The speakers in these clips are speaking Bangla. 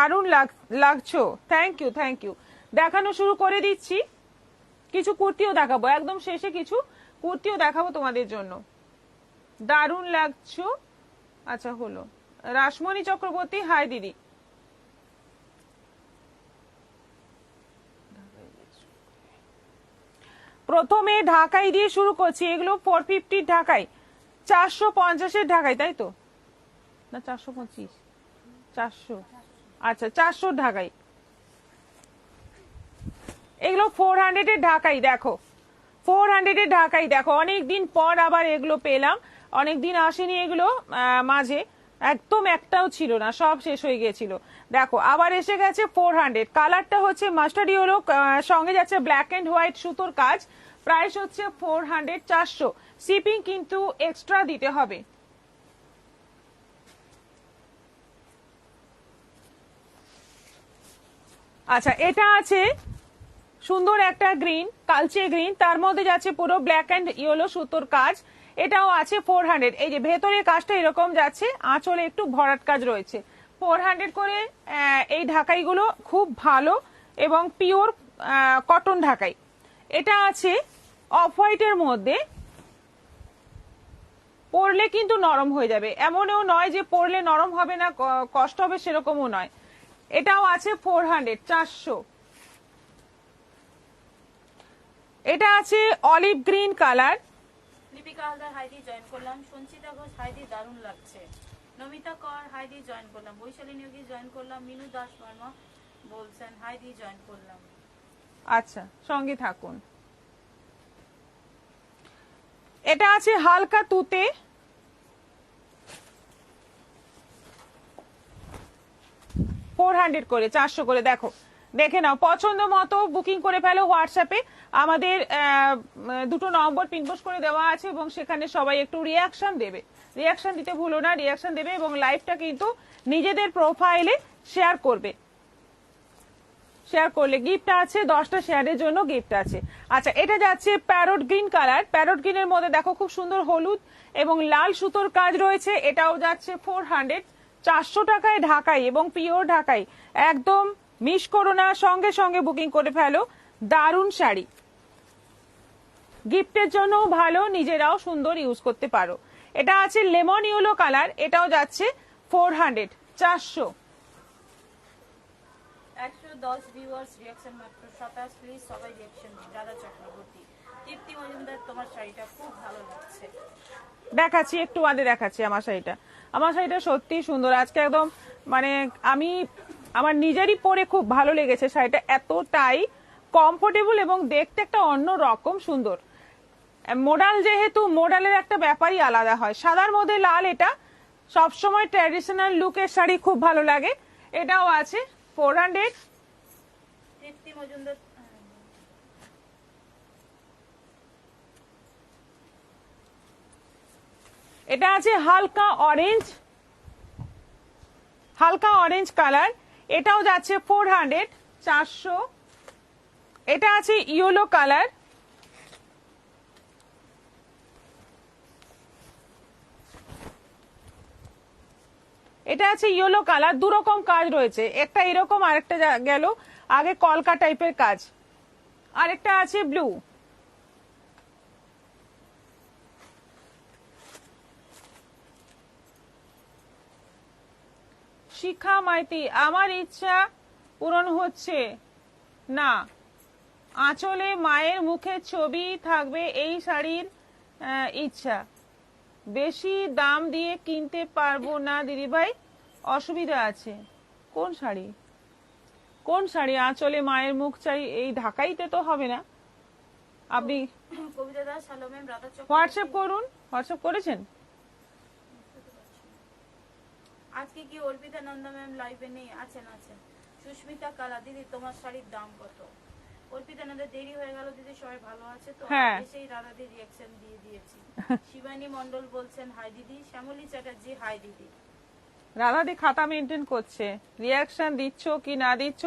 দারুণ লাগছো, থ্যাংক ইউ। দেখানো শুরু করে দিচ্ছি, কিছু কুর্তিও দেখাবো, একদম শেষে কিছু কুর্তিও দেখাবো তোমাদের জন্য। দারুণ লাগছো। আচ্ছা হলো, রাসমণি চক্রবর্তী, হাই দিদি। প্রথমে ঢাকাই দিয়ে শুরু করছি, এগুলো 450 ঢাকাই, 450 ঢাকাই, তাই তো না 425, 400, আচ্ছা 400 ঢাকাই, এগুলো 400 ঢাকাই। দেখো 400 ঢাকাই, দেখো অনেকদিন পর আবার এগুলো পেলাম, অনেকদিন আসেনি এগুলো, মাঝে একদম একটাও ছিল না, সব শেষ হয়ে গিয়েছিল। দেখো আবার এসে গেছে 400, কালারটা হচ্ছে মাস্টার্ড ইয়েলো, সঙ্গে যাচ্ছে ব্ল্যাক এন্ড হোয়াইট সুতোর কাজ, প্রাইস হচ্ছে 400, 400, শিপিং কিন্তু এক্সট্রা দিতে হবে। আচ্ছা এটা আছে সুন্দর একটা গ্রিন, কালচে গ্রিন, তার মধ্যে যাচ্ছে পুরো ব্ল্যাক এন্ড ইয়েলো সুতোর কাজ, এটাও আছে 400। এই যে ভেতরের কাজটা এরকম যাচ্ছে, আঁচলে একটু ভরাট কাজ রয়েছে, 400 করে। এই ঢাকাইগুলো খুব ভালো এবং পিওর কটন ঢাকাই। এটা আছে অফ হোয়াইটের মধ্যে, পরলে কিন্তু নরম হয়ে যাবে, এমনও নয় যে পরলে নরম হবে না, কষ্ট হবে, সেরকমও নয়। এটাও আছে 400, 400। এটা আছে olive green colour, Lipika Haldar হাইদি জয়েন করলাম, সঞ্চিতা ঘোষ হাইদি দারুণ লাগছে, নমিতা কর হাইদি জয়েন করলাম, বৈশালী নিয়োগী জয়েন করলাম, মিনু দাস বর্মা বলছেন হাইদি জয়েন করলাম। আচ্ছা সঙ্গে থাকুন। এটা আছে হালকা তুতে, ফোর 400 করে, 400 করে। দেখো দেখে নাও, পছন্দ মতো বুকিং করে ফেলো হোয়াটসঅ্যাপে, আমাদের দুটো নম্বর পিনপোস্ট করে দেওয়া আছে এবং সেখানে সবাই একটু রিয়াকশন দেবে, রিয়াকশন দিতে ভুলো না, রিয়াকশন দেবে এবং লাইভটা কিন্তু নিজেদের প্রোফাইলে শেয়ার করবে, শেয়ার করলে গিফট আছে, 10টা শেয়ারের জন্য গিফট আছে। আচ্ছা এটা যাচ্ছে প্যারট গ্রিন কালার, প্যারট গ্রিনের মধ্যে দেখো খুব সুন্দর হলুদ এবং লাল সুতোর কাজ রয়েছে, এটাও যাচ্ছে 400, 400 টাকায় ঢাকাই এবং পিওর ঢাকাই, একদম মিস করো না, সঙ্গে সঙ্গে বুকিং করে ফেলো। দারুণ শাড়ি, গিফটের জন্য ভালো, নিজেরাও সুন্দর ইউজ করতে পারো। এটা আছে লেমন ইয়েলো কালার, এটাও যাচ্ছে 400, 400। 110 ভিউয়ার্স রিঅ্যাকশন মাত্র 27, প্লিজ সবাই রিঅ্যাকশন দিন। রাধা চক্রবর্তী, দীপ্তি মজুমদার তোমার শাড়িটা খুব ভালো লাগছে। দেখাচ্ছি একটু বাদে, দেখাচ্ছি আমার শাড়িটা, আমার শাড়িটা সত্যি সুন্দর, আজকে একদম মানে আমি আমার নিজেরই পরে খুব ভালো লেগেছে শাড়িটা, এতটাই কমফোর্টেবল এবং দেখতে একটা অন্য রকম সুন্দর। মোডাল যেহেতু, মোডালের একটা ব্যাপারই আলাদা হয়, সাদার মধ্যে লাল, এটা সবসময় ট্র্যাডিশনাল লুকের শাড়ি খুব ভালো লাগে। এটাও আছে 400। দীপ্তি মজুমদার, এটা আছে হালকা অরেঞ্জ, হালকা অরেঞ্জ কালার, এটাও যাচ্ছে 400, 400। এটা আছে ইয়েলো কালার, এটা আছে ইয়েলো কালার, দু রকম কাজ রয়েছে, একটা এরকম আরেকটা গেল আগে কলকা টাইপের কাজ, আরেকটা আছে ব্লু। শিখা মাইতি, আমার ইচ্ছা পূরণ হচ্ছে না, আঁচলে মায়ের মুখের ছবি থাকবে, এই শাড়ির ইচ্ছা, বেশি দাম দিয়ে কিনতে পারবো না দিদিভাই, অসুবিধা আছে। কোন শাড়ি, কোন শাড়ি আঁচলে মায়ের মুখ চাই, এই ঢাকাইতে তো হবে না। আপনি Kabita Das hello ma'am, Radha Chakraborty WhatsApp করুন, হোয়াটসঅ্যাপ করেছেন? আজকে কি অর্পিতা নন্দা ম্যাম লাইভে নেই? আছেন আছেন। সুস্মিতা কালা, দিদি তোমার শাড়ির দাম কত? অর্পিতা নন্দা, দেরি হয়ে গেল দিদি, সবাই ভালো আছে তো? হ্যাঁ। এসেই রাধাদি রিঅ্যাকশন দিয়ে দিয়েছি। শিবানী মন্ডল বলছেন হাই দিদি, শ্যামলী চ্যাটার্জি হাই দিদি। রাধাদি খাতা মেনটেন করছে, রিয়াকশন দিচ্ছ কি না দিচ্ছ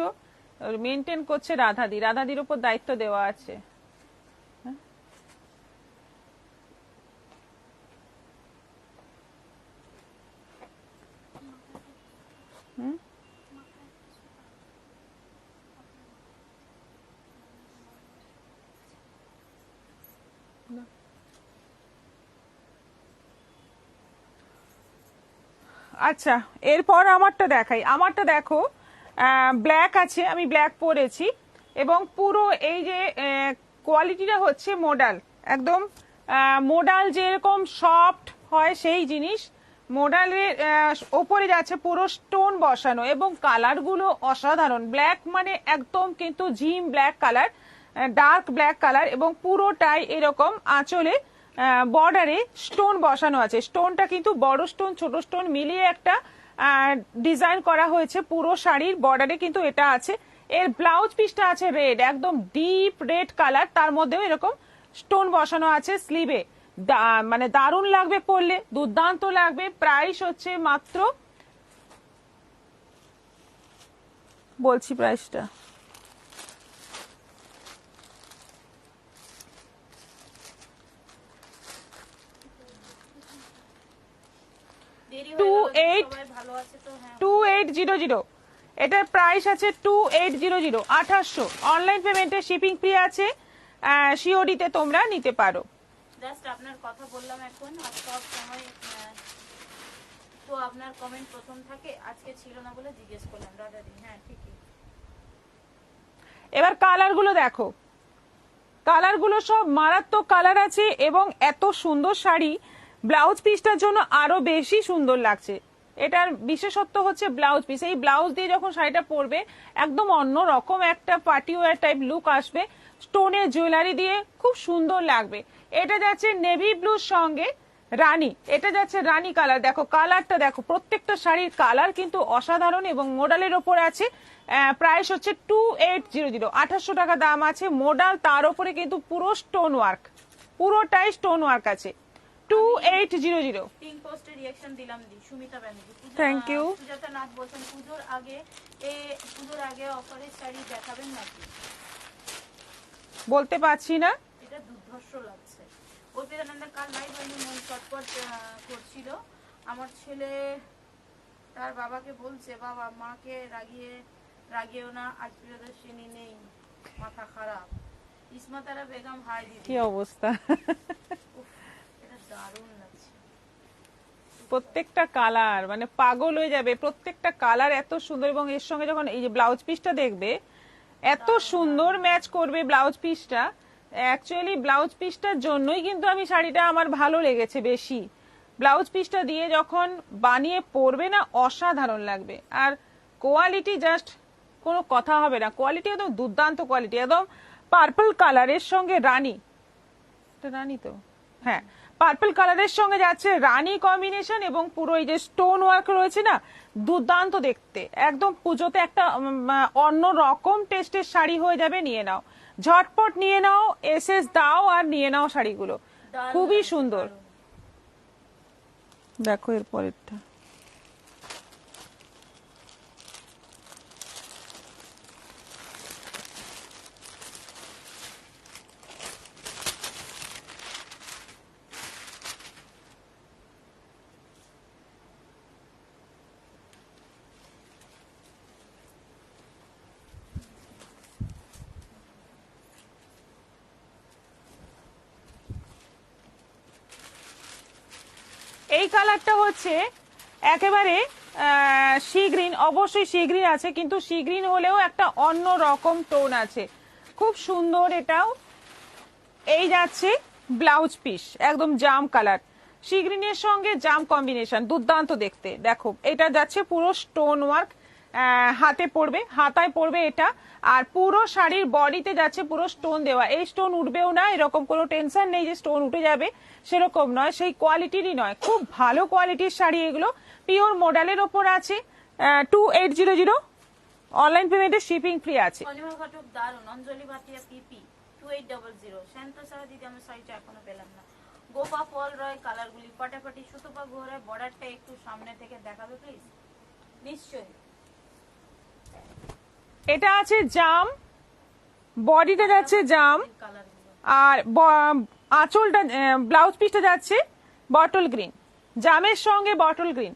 মেনটেন করছে রাধাদি, রাধাদির উপর দায়িত্ব দেওয়া আছে। আচ্ছা, এরপর আমারটা দেখাই। আমারটা দেখো, ব্ল্যাক আছে, আমি ব্ল্যাক পরেছি এবং পুরো এই যে কোয়ালিটিটা হচ্ছে মোডাল, একদম মোডাল যেরকম সফট হয় সেই জিনিস, মোডালের ওপরে যাচ্ছে পুরো স্টোন বসানো এবং কালারগুলো অসাধারণ। ব্ল্যাক মানে একদম কিন্তু gym black colour, dark black colour এবং পুরোটাই এরকম আঁচলে বর্ডারে স্টোন বসানো আছে। স্টোনটা কিন্তু বড় স্টোন ছোট স্টোন মিলিয়ে একটা ডিজাইন করা হয়েছে পুরো শাড়ির বর্ডারে, কিন্তু এটা আছে। এর ব্লাউজ পিসটা আছে রেড, একদম ডিপ রেড কালার, তার মধ্যেও এরকম স্টোন বসানো আছে স্লিভে। মানে দারুণ লাগবে পরলে, দুর্দান্ত লাগবে। প্রাইস হচ্ছে মাত্র, বলছি প্রাইসটা, দেরি হয়ে গেল, 28 সবাই ভালো আছে তো? হ্যাঁ 2800। এটার প্রাইস আছে 2800, 2800। অনলাইন পেমেন্টে শিপিং ফ্রি আছে, সিওডি তে তোমরা নিতে পারো। জাস্ট আপনার কথা বললাম এখন, আর সব সময় তো আপনার কমেন্ট প্রথম থাকে, আজকে ছিল না বলে জিজ্ঞেস করলাম দাদাদি। হ্যাঁ ঠিকই। এবার কালারগুলো দেখো, কালারগুলো সব মারাত্মক কালার আছে এবং এত সুন্দর শাড়ি, ব্লাউজ পিসটার জন্য আরো বেশি সুন্দর লাগছে। এটার বিশেষত্ব হচ্ছে ব্লাউজ পিস। এই ব্লাউজ দিয়ে যখন শাড়িটা পরবে একদম অন্য রকম একটা পার্টি ওয়্যার টাইপ লুক আসবে, স্টোনের জুয়েলারি দিয়ে খুব সুন্দর লাগবে। এটা যাচ্ছে নেভি ব্লুর সঙ্গে রানী, এটা যাচ্ছে রানী কালার। দেখো কালারটা দেখো, প্রত্যেকটা শাড়ির কালার কিন্তু অসাধারণ এবং মোডালের ওপর আছে। প্রাইস হচ্ছে 2800, 2800 টাকা দাম আছে। মোডাল, তার উপরে কিন্তু পুরো স্টোন ওয়ার্ক, পুরোটাই স্টোন ওয়ার্ক আছে। 2800। পিঙ্ক পোস্টে রিঅ্যাকশন দিলাম দি সুমিতা ব্যানার্জি। Thank you. সুজাতা নাথ বলছেন পুজোর আগে অফারের শাড়ি দেখাবেন নাকি? বলতে পারছি না। এটা দুর্ধর্ষ লাগছে। অর্পিতানন্দের কাল লাইভ হয়নি, মন চটপট করছিল। আমার ছেলে তার বাবাকে বলছে, বাবা মাকে রাগিয়েও না, আজ প্রিয়দর্শিনী নেই, মাথা খারাপ। ইসমাতারা বেগম হাই দিদি। কি অবস্থা! উফ, এটা দারুণ লাগছে। প্রত্যেকটা কালার মানে পাগল হয়ে যাবে, প্রত্যেকটা কালার এত সুন্দর এবং এর সঙ্গে যখন এই যে ব্লাউজ পিসটা দেখবে এত সুন্দর ম্যাচ করবে ব্লাউজ পিসটা। অ্যাকচুয়ালি ব্লাউজ পিসটার জন্যই কিন্তু আমি শাড়িটা আমার ভালো লেগেছে বেশি। ব্লাউজ পিসটা দিয়ে যখন বানিয়ে পরবে না, অসাধারণ লাগবে। আর কোয়ালিটি জাস্ট কোনো কথা হবে না, কোয়ালিটি একদম দুর্দান্ত কোয়ালিটি। একদম পার্পল কালারের সঙ্গে রানী, এটা রানী তো, হ্যাঁ পার্পল কালারের সঙ্গে যাচ্ছে রানী কম্বিনেশন এবং পুরো এই যে স্টোন ওয়ার্ক রয়েছে না, দুর্দান্ত দেখতে। একদম পুজোতে একটা অন্য রকম টেস্টের শাড়ি হয়ে যাবে। নিয়ে নাও, ঝটপট নিয়ে নাও, এসএস দাও আর নিয়ে নাও শাড়িগুলো, খুবই সুন্দর। দেখো এর পরেরটা, এই কালারটা হচ্ছে একেবারে সি গ্রিন। অবশ্যই সি গ্রিন আছে, কিন্তু সি গ্রিন হলেও একটা অন্য রকম টোন আছে, খুব সুন্দর এটাও। এই যাচ্ছে ব্লাউজ পিস, একদম জাম কালার, সি গ্রিনের সঙ্গে জাম কম্বিনেশন, দুর্দান্ত দেখতে। দেখো এটা যাচ্ছে পুরো স্টোন ওয়ার্ক, হাতে পড়বে, হাতায় পড়বে এটা। আর পুরো শাড়ির বডিতে যাচ্ছে পুরো স্টোন দেওয়া। এই স্টোন উঠবেও না, এরকম কোনো টেনশন নেই যে স্টোন উঠে যাবে, সেরকম নয়, সেই কোয়ালিটিরই নয়, খুব ভালো কোয়ালিটির শাড়ি এগুলো। পিওর মডেলের ওপর আছে। 2800, অনলাইন পেমেন্টে শিপিং ফ্রি আছে। অনিমা ঘটক দারুণ। অঞ্জলি ভাটিয়া পিপি 2800। শান্ত সাহা দিদি, আমার শাড়িটা এখনো পেলাম না। গোপা পল রয় কালারগুলি ফাটাফাটি। সুতপা ঘোড়ায় বর্ডারটা একটু সামনে থেকে দেখাবে প্লিজ। নিশ্চয়ই। এটা আছে জাম, বডিটা যাচ্ছে জাম, কালারগুলো আর আঁচলটা ব্লাউজ পিসটা যাচ্ছে বটল গ্রিন, জামের সঙ্গে বটল গ্রিন।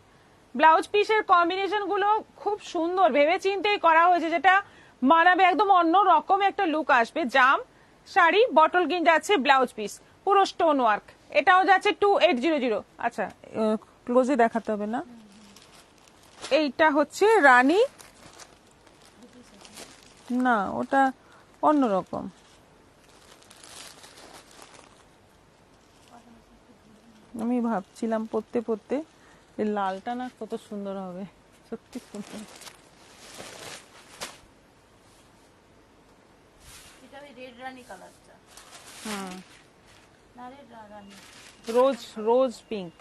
ব্লাউজ পিসের কম্বিনেশন গুলো খুব সুন্দর, ভেবে চিন্তেই করা হয়েছে, যেটা মানাবে, একদম অন্য রকম একটা লুক আসবে। জাম শাড়ি, বটল গ্রিন যাচ্ছে ব্লাউজ পিস, পুরো স্টোন ওয়ার্ক। এটাও যাচ্ছে 2800। আচ্ছা ক্লোজে দেখাতে হবে না, এইটা হচ্ছে রানী, না ওটা অন্যরকম। আমি ভাবছিলাম পরতে পরতে এই লালটা না কত সুন্দর হবে, সত্যি সুন্দর। এটা ওই রেড রানী কালারটা, হুম, না রেড রানী, রোজ রোজ পিঙ্ক।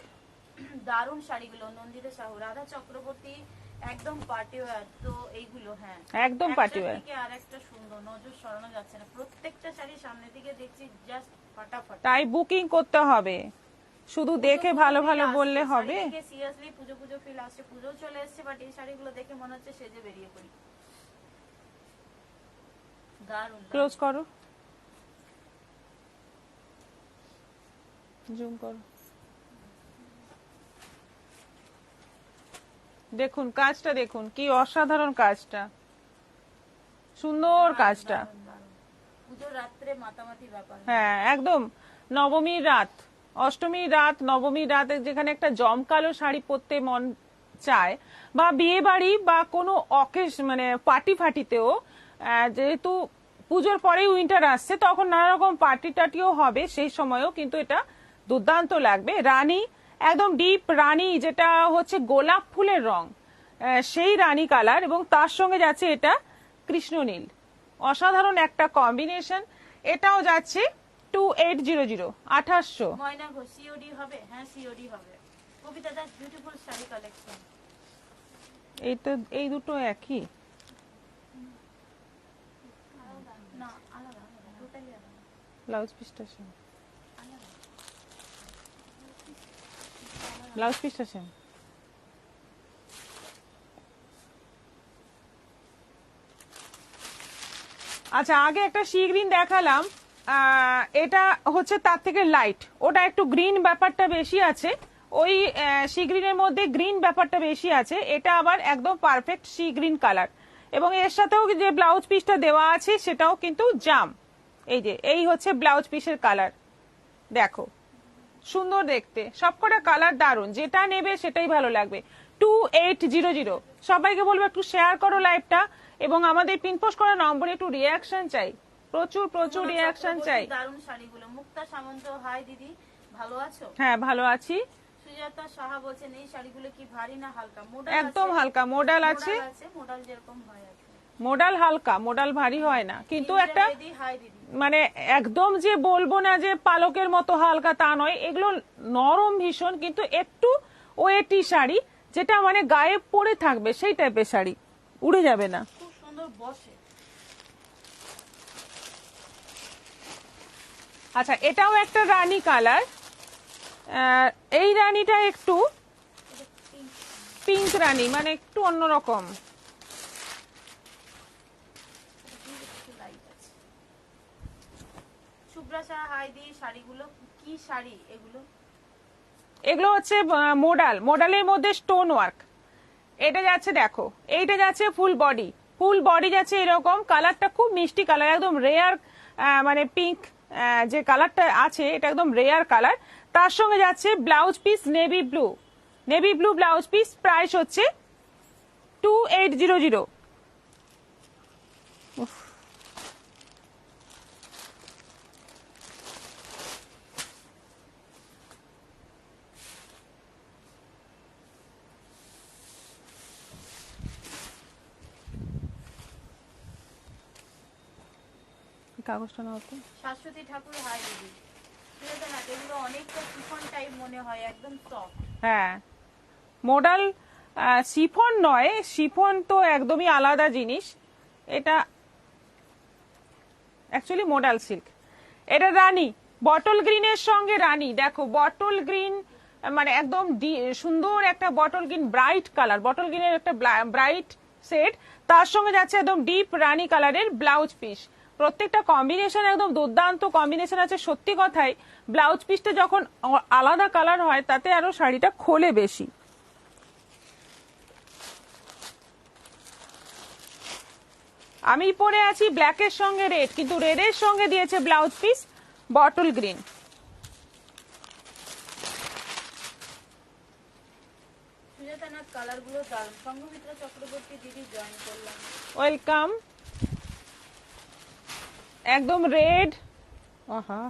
দারুণ শাড়িগুলো। নন্দিতা সাহু, রাধা চক্রবর্তী, একদম পার্টি ওয়্যার। তো এইগুলো হ্যাঁ একদম পার্টি ওয়্যার। আর একটা সুন্দর, নজর সরানো যাচ্ছে না, প্রত্যেকটা শাড়ি সামনে থেকে দেখছি জাস্ট ফাটাফাটি। তাই বুকিং করতে হবে, শুধু দেখে ভালো ভালো বললে হবে? সিরিয়াসলি পুজো পুজো ফিল আসছে, পুজো চলে এসেছে, বাট এই শাড়িগুলো দেখে মনে হচ্ছে সেজে বেরিয়ে পড়ি। দারুণ। ক্লোজ করো, জুম করো। দেখুন কাজটা, দেখুন কি অসাধারণ কাজটা, সুন্দর কাজটা। পুজোর রাত্রে মাতামাতি ব্যাপার। হ্যাঁ একদম, নবমীর রাত, অষ্টমীর রাত, নবমীর রাতে যেখানে একটা জমকালো শাড়ি পরতে মন চায়, বা বিয়ে বাড়ি বা কোনো মানে পার্টি ফাটিতেও, যেহেতু পুজোর পরেই উইন্টার আসছে, তখন নানা রকম পার্টি টাটিও হবে, সেই সময়ও কিন্তু এটা দুর্দান্ত লাগবে। রানী, একদম ডিপ রানী, যেটা হচ্ছে গোলাপ ফুলের রং, সেই রানী কালার, এবং তার সঙ্গে যাচ্ছে এটা কৃষ্ণনীল, অসাধারণ একটা কম্বিনেশন। এটাও যাচ্ছে 2800, 2800। ময়না ঘোষ, সিওডি হবে? হ্যাঁ সিওডি হবে। কবিতা দাস, বিউটিফুল শাড়ি কালেকশন। এই তো, এই দুটো একই না, আলাদা আলাদা, টোটালি আলাদা। ব্লাউজ পিসটা সেম, ব্লাউজ পিসটা সেম। আচ্ছা, আগে একটা সি গ্রিন দেখালাম, এটা হচ্ছে তার থেকে লাইট, ওটা একটু গ্রিন ব্যাপারটা বেশি আছে, ওই সি গ্রিনের মধ্যে গ্রিন ব্যাপারটা বেশি আছে, এটা আবার একদম পারফেক্ট সি গ্রিন কালার। এবং এর সাথেও যে ব্লাউজ পিসটা দেওয়া আছে সেটাও কিন্তু জাম, এই যে এই হচ্ছে ব্লাউজ পিসের কালার, দেখো সুন্দর দেখতে, সবকটা কালার দারুন, যেটা নেবে সেটাই ভালো লাগবে। 2800। সবাইকে বলবো একটু শেয়ার করো লাইভটা, এবং আমাদের পিনপোস্ট করা নম্বরে একটু রিয়াকশন চাই, প্রচুর প্রচুর রিয়াকশন চাই। দারুণ শাড়িগুলো। মুক্তা সামন্ত, হাই দিদি, ভালো আছো? হ্যাঁ ভালো আছি। সুজাতা সাহা বলছেন এই শাড়িগুলো কি ভারী না হালকা? মোডাল একদম হালকা, মোডাল আছে, মোডাল যেরকম হয় আর কি। মোডাল হালকা, মোডাল ভারী হয় না, কিন্তু একটা হাই দিদি, মানে একদম যে বলবো না যে পালকের মতো হালকা তা নয়, এগুলো নরম ভীষণ, কিন্তু একটু ওয়েটি শাড়ি, যেটা মানে গায়ে পরে থাকবে সেই টাইপের শাড়ি, উড়ে যাবে না। খুব সুন্দর বসে। আচ্ছা, এটাও একটা রানী কালার, এই রানীটা একটু পিঙ্ক রানী, মানে একটু অন্যরকম। সুব্রাসা, হাই দি, শাড়িগুলো কি শাড়ি এগুলো? এগুলো হচ্ছে মোডাল, মোডালের মধ্যে স্টোন ওয়ার্ক। এটা যাচ্ছে দেখো, এইটা যাচ্ছে ফুল বডি, ফুল বডি যাচ্ছে এরকম, কালারটা খুব মিষ্টি কালার, একদম রেয়ার, মানে পিঙ্ক যে কালারটা আছে এটা একদম রেয়ার কালার। তার সঙ্গে যাচ্ছে blouse piece navy blue, navy blue blouse piece, price হচ্ছে 2800। কাগজটা নাও তো। শাশ্বতী ঠাকুর, হাই দিদি। এগুলো অনেকটা শিফন টাইপ মনে হয়, একদম সফট। হ্যাঁ, মোডাল শিফন নয়, শিফন তো একদমই আলাদা জিনিস, এটা অ্যাকচুয়ালি মোডাল সিল্ক। এটা রানী, বটল গ্রিনের সঙ্গে রানী, দেখো বটল গ্রিন, মানে একদম সুন্দর একটা bottle green, bright colour, bottle গ্রিনের একটা ব্রাইট সেট, তার সঙ্গে যাচ্ছে একদম ডিপ রানী কালারের ব্লাউজ পিস। প্রত্যেকটা কম্বিনেশন একদম দুর্দান্ত কম্বিনেশন আছে, সত্যি কথাই ব্লাউজ পিসটা যখন আলাদা কালার হয় তাতে আরো শাড়িটা খোলে বেশি। আমি পরে আছি ব্ল্যাকের সঙ্গে রেড, কিন্তু রেডের সঙ্গে দিয়েছে blouse piece bottle green. Sujata Nath, colour গুলো দারুণ। সংঘমিত্রা চক্রবর্তী দিদি জয়েন করলাম। ওয়েলকাম। একদম রেড, আহা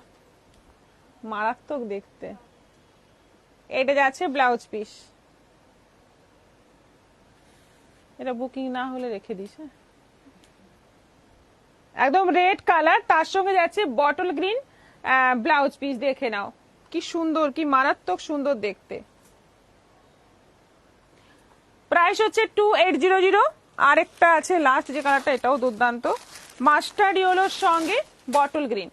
মারাত্মক দেখতে। এটা যাচ্ছে ব্লাউজ পিস। এটা বুকিং না হলে রেখে দিস। হ্যাঁ, একদম রেড কালার, তার সঙ্গে যাচ্ছে বটল গ্রিন ব্লাউজ পিস। দেখে নাও কি সুন্দর, কি মারাত্মক সুন্দর দেখতে। প্রাইস হচ্ছে 2800। আরেকটা আছে লাস্ট যে কালারটা, এটাও দুর্দান্ত, মাস্টার্ড ইয়েলোর সঙ্গে বটল গ্রিন।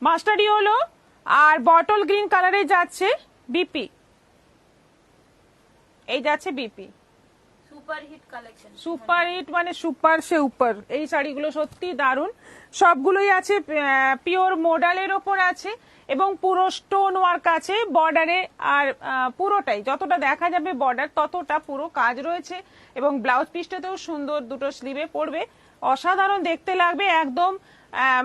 মাস্টার্ড ইয়েলো আর বটল গ্রিন কালারে যাচ্ছে বিপি। এই যাচ্ছে বিপি। Super hit collection, super hit মানে সুপার সে উপর। এই শাড়িগুলো সত্যি দারুণ, সবগুলোই আছে পিওর মোডালের ওপর আছে এবং পুরো স্টোন ওয়ার্ক আছে বর্ডারে। আর পুরোটাই যতটা দেখা যাবে বর্ডার ততটা পুরো কাজ রয়েছে এবং ব্লাউজ পিসটাতেও সুন্দর, দুটো স্লিভে পড়বে, অসাধারণ দেখতে লাগবে। একদম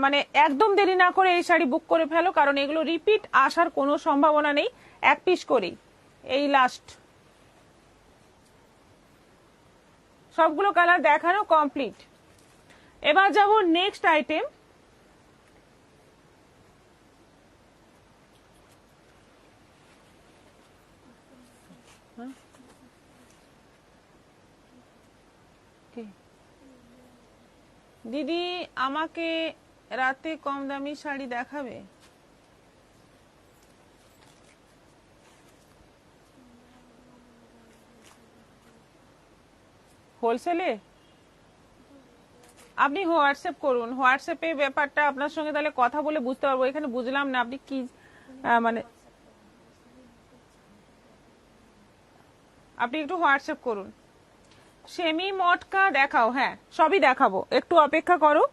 মানে একদম দেরি না করে এই শাড়ি বুক করে ফেলো, কারণ এগুলো রিপিট আসার কোনো সম্ভাবনা নেই। এক পিস করেই এই লাস্ট। সবগুলো কালার দেখানো কমপ্লিট। এবার যাব নেক্সট আইটেম। দিদি আমাকে রাতে কম দামি শাড়ি দেখাবে? হোলসেলে আপনি হোয়াটসঅ্যাপ করুন। হোয়াটসঅ্যাপে ব্যাপারটা আপনার সঙ্গে তাহলে কথা বলে বুঝতে পারবো। এখানে বুঝলাম না আপনি কি মানে, আপনি একটু হোয়াটসঅ্যাপ করুন। সেমি মটকা দেখাও। হ্যাঁ, সবই দেখাবো, একটু অপেক্ষা করো,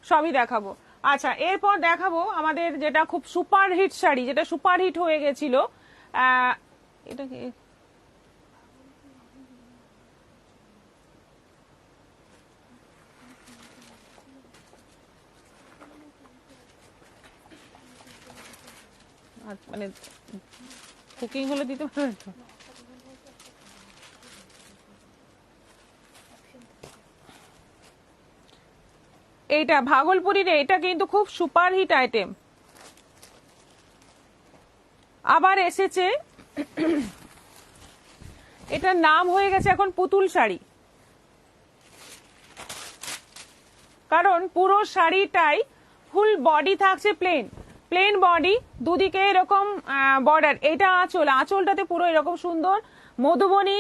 সবই দেখাবো। আচ্ছা, এরপর দেখাবো আমাদের যেটা খুব সুপার হিট শাড়ি, যেটা সুপার হিট হয়ে গেছিল। এটা কি মানে কুকিং হলে দিতে পারবেন তো? এইটা ভাগলপুরীর, এটা কিন্তু খুব সুপার হিট আইটেম। আবার এসেছে, এটার নাম হয়ে গেছে এখন পুতুল শাড়ি, কারণ পুরো শাড়িটাই ফুল বডি থাকছে প্লেন, প্লেন বডি, দুদিকে এরকম বর্ডার। এটা আঁচল, আঁচলটাতে পুরো এরকম সুন্দর মধুবনী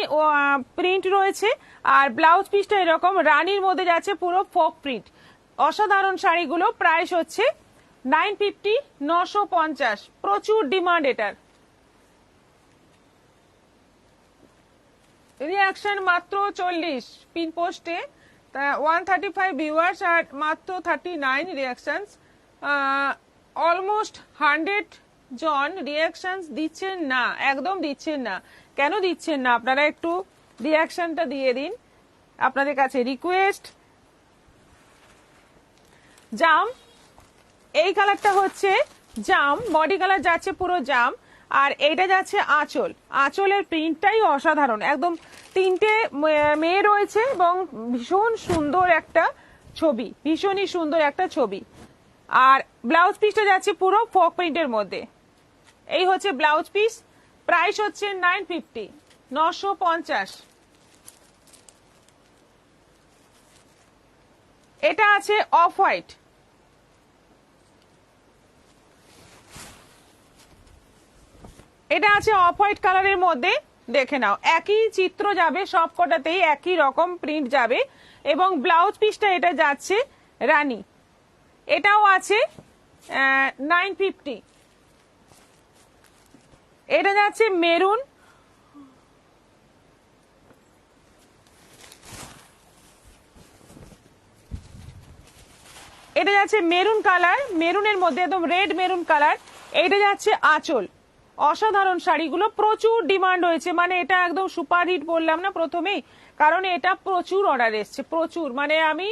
প্রিন্ট রয়েছে। আর ব্লাউজ পিসটা এরকম রানীর মধ্যে যাচ্ছে পুরো ফোক প্রিন্ট। অসাধারণ শাড়িগুলো। প্রাইস হচ্ছে 950, 950। প্রচুর ডিমান্ড এটার। রিয়াকশন মাত্র 40 পিন পোস্টে, 135 ভিউয়ার্স আর মাত্র 39 রিয়াকশনস। অলমোস্ট 100 জন রিয়াকশনস দিচ্ছেন না, একদম দিচ্ছেন না। কেন দিচ্ছেন না আপনারা একটু রিয়াকশনটা দিয়ে দিন, আপনাদের কাছে রিকোয়েস্ট। জাম, এই কালারটা হচ্ছে জাম, বডি কালার যাচ্ছে পুরো জাম, আর এইটা যাচ্ছে আঁচল। আঁচলের প্রিন্টটাই অসাধারণ, একদম তিনটে মেয়ে রয়েছে এবং ভীষণ সুন্দর একটা ছবি, ভীষণই সুন্দর একটা ছবি। আর ব্লাউজ পিসটা যাচ্ছে পুরো ফোক প্রিন্টের মধ্যে। এই হচ্ছে ব্লাউজ পিস। প্রাইস হচ্ছে 950, 950। এটা আছে অফ হোয়াইট, এটা আছে অফ হোয়াইট কালারের মধ্যে। দেখে নাও, একই চিত্র যাবে সব কটাতেই, একই রকম প্রিন্ট যাবে এবং ব্লাউজ পিসটা এটা যাচ্ছে রানী। এটাও আছে 950। এটা যাচ্ছে মেরুন, এটা যাচ্ছে মেরুন কালার, মেরুনের মধ্যে একদম রেড মেরুন কালার। এইটা যাচ্ছে আঁচল, অসাধারণ শাড়িগুলো, প্রচুর ডিমান্ড হয়েছে, মানে এটা একদম সুপারহিট বললাম না প্রথমেই, কারণ এটা প্রচুর অর্ডার এসছে, প্রচুর। মানে আমি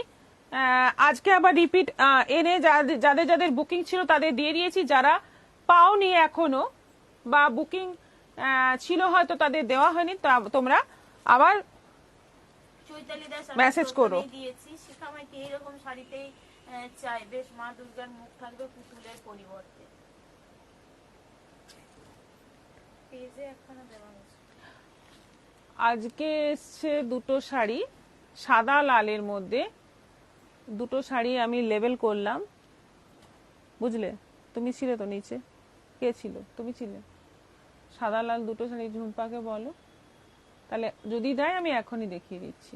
আজকে আবার রিপিট এনে যাদের যাদের বুকিং ছিল তাদের দিয়ে দিয়েছি, যারা পাওনি এখনো বা বুকিং ছিল হয়তো তাদের দেওয়া হয়নি, তোমরা আবার চৈতালি দাস মেসেজ করো। দিয়েছি শিখামাইকে এইরকম শাড়িতেই চাই, বেশ মা দুর্গার মুখ থাকবে পুতুলের পরিবর্তে। পেজে একখানা দেওয়া হয়েছে। আজকে এসছে দুটো শাড়ি সাদা লালের মধ্যে, দুটো শাড়ি আমি লেবেল করলাম, বুঝলে? তুমি ছিলে তো নিচে, কে ছিল? তুমি ছিলে। সাদা লাল দুটো শাড়ি, ঝুম্পাকে বলো তাহলে যদি দেয় আমি এখনই দেখিয়ে দিচ্ছি।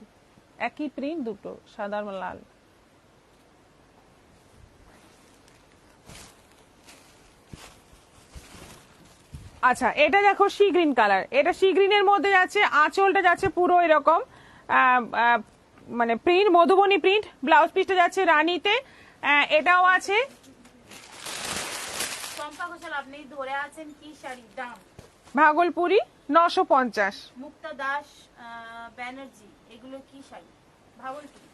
একই প্রিন্ট, দুটো সাদা লাল। আচ্ছা, এটা দেখো সি গ্রিন কালার, এটা সি গ্রিনের মধ্যে যাচ্ছে, আঁচলটা যাচ্ছে পুরো এরকম মানে প্রিন্ট, মধুবনী প্রিন্ট, ব্লাউজ পিসটা যাচ্ছে রানীতে, এটাও আছে। চম্পা ঘোষাল আপনি ধরে আছেন কি শাড়ির দাম? ভাগলপুরি 950। মুক্তা দাস ব্যানার্জি এগুলো কি শাড়ি? ভাগলপুরি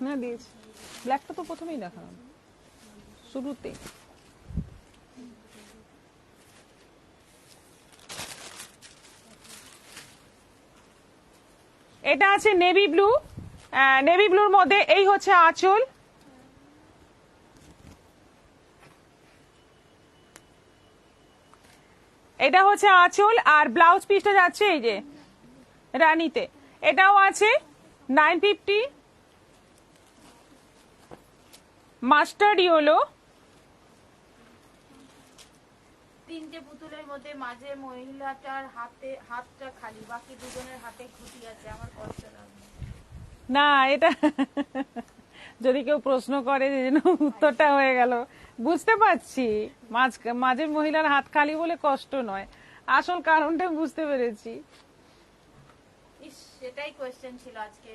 না দিয়েছি, ব্ল্যাকটা তো প্রথমেই দেখালাম শুরুতে। এটা আছে নেভি ব্লু, নেভি ব্লুর মধ্যে এই হচ্ছে আঁচল, এটা হচ্ছে আঁচল, আর ব্লাউজ পিসটা যাচ্ছে এই যে রানীতে, এটাও আছে 950। মাস্টার্ড ইয়েলো, তিনটে পুতুলের মধ্যে মাঝে মহিলাটার হাতটা খালি, বাকি দুজনের হাতে খুঁটি আছে, আমার কষ্ট লাগবে না এটা যদি কেউ প্রশ্ন করে যে যেন উত্তরটা হয়ে গেল, বুঝতে পারছি মাঝে মহিলার হাত খালি বলে কষ্ট নয়, আসল কারণটা বুঝতে পেরেছি। ইস, সেটাই কোয়েশ্চেন ছিল আজকে,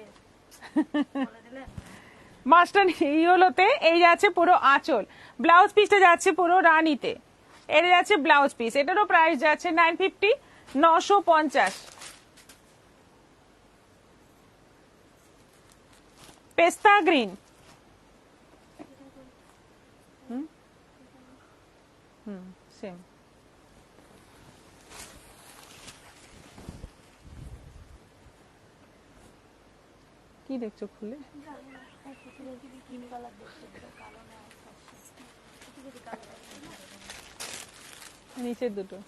বলে দিলেন। মাস্টার ইয়েলোতে এই যাচ্ছে পুরো আঁচল, ব্লাউজ পিসটা যাচ্ছে পুরো রানীতে, এটা যাচ্ছে ব্লাউজ পিস, এটারও প্রাইস যাচ্ছে 950, 950। পেস্তা গ্রিন, সেম। কি দেখছো খুলে? নিচের দুটো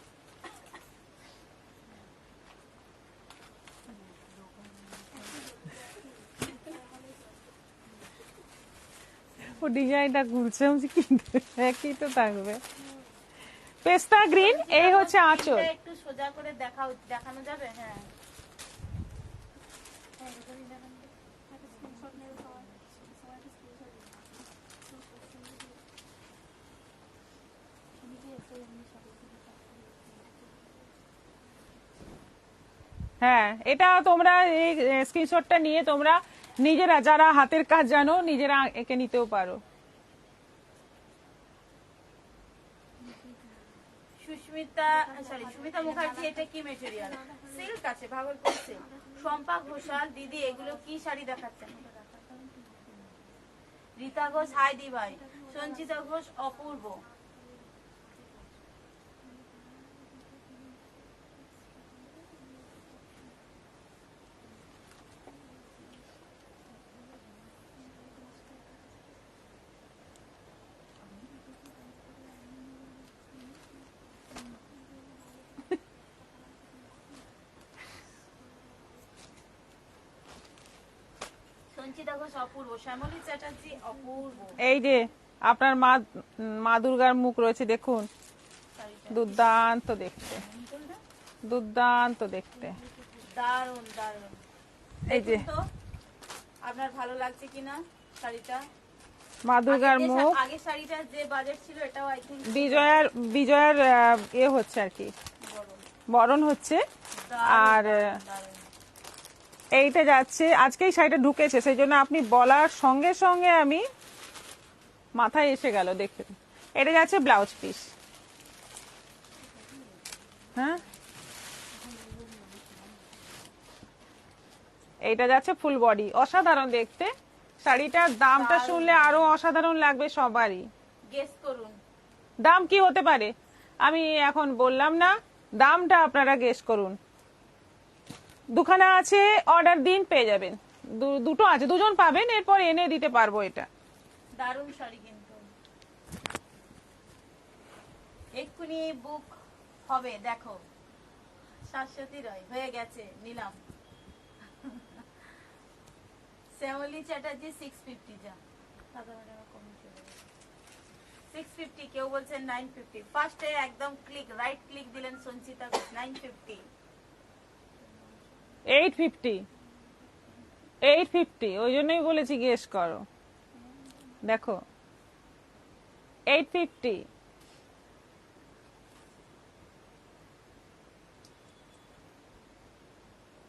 ও ডিজাইনটা খুলছে, আমি কিন্তু একই তো থাকবে। পেস্তা গ্রিন, এই হচ্ছে আঁচল। এটা একটু সোজা করে দেখানো যাবে? হ্যাঁ, হ্যাঁ, এটা তোমরা এই স্ক্রিনশটটা নিয়ে তোমরা নিজেরা যারা হাতের কাজ জানো নিজেরা এঁকে নিতেও পারো। সুমিতা মুখার্জি এটা কি মেটেরিয়াল? সিল্ক আছে, ভাগলপুর সিল্ক। শম্পা ঘোষাল দিদি এগুলো কি শাড়ি দেখাচ্ছেন? রীতা ঘোষ হাই দি ভাই, সঞ্চিতা ঘোষ অপূর্ব। সঞ্চিতা ঘোষ অপূর্ব, শ্যামলী চ্যাটার্জি অপূর্ব। এই যে আপনার মা দুর্গার মুখ রয়েছে, দেখুন, দুর্দান্ত দেখতে, দুর্দান্ত দেখতে, দারুন দারুন। এই যে তো আপনার ভালো লাগছে কিনা শাড়িটা? মা দুর্গার মুখ, আগে শাড়িটা যে বাজেট ছিল এটাও আই থিংক বিজয়ার এ হচ্ছে আর কি, বরণ হচ্ছে। আর এইটা যাচ্ছে, আজকেই শাড়িটা ঢুকেছে, সেই জন্য আপনি বলার সঙ্গে সঙ্গে আমি মাথায় এসে গেল দেখে। এটা যাচ্ছে ব্লাউজ পিস, হ্যাঁ, এইটা যাচ্ছে ফুল বডি, অসাধারণ দেখতে। শাড়িটার দামটা শুনলে আরো অসাধারণ লাগবে সবারই। গেস করুন দাম কি হতে পারে, আমি এখন বললাম না, দামটা আপনারা গেস করুন। দুখানা আছে, অর্ডার দিন পেয়ে যাবেন। দুটো আছে, দুজন পাবেন, এরপর এনে দিতে পারবো। এটা দারুণ শাড়ি কিন্তু এক্ষুনি বুক হবে। দেখো শাশ্বতী রয় হয়ে গেছে, নিলাম। শ্যামলী চ্যাটার্জি 650, যা 650, কেউ বলছেন 950। ফার্স্টে একদম ক্লিক, রাইট ক্লিক দিলেন সঞ্চিতা ঘোষ, 950। 850, 850, ওই জন্যই বলেছি গেস করো। দেখো 850,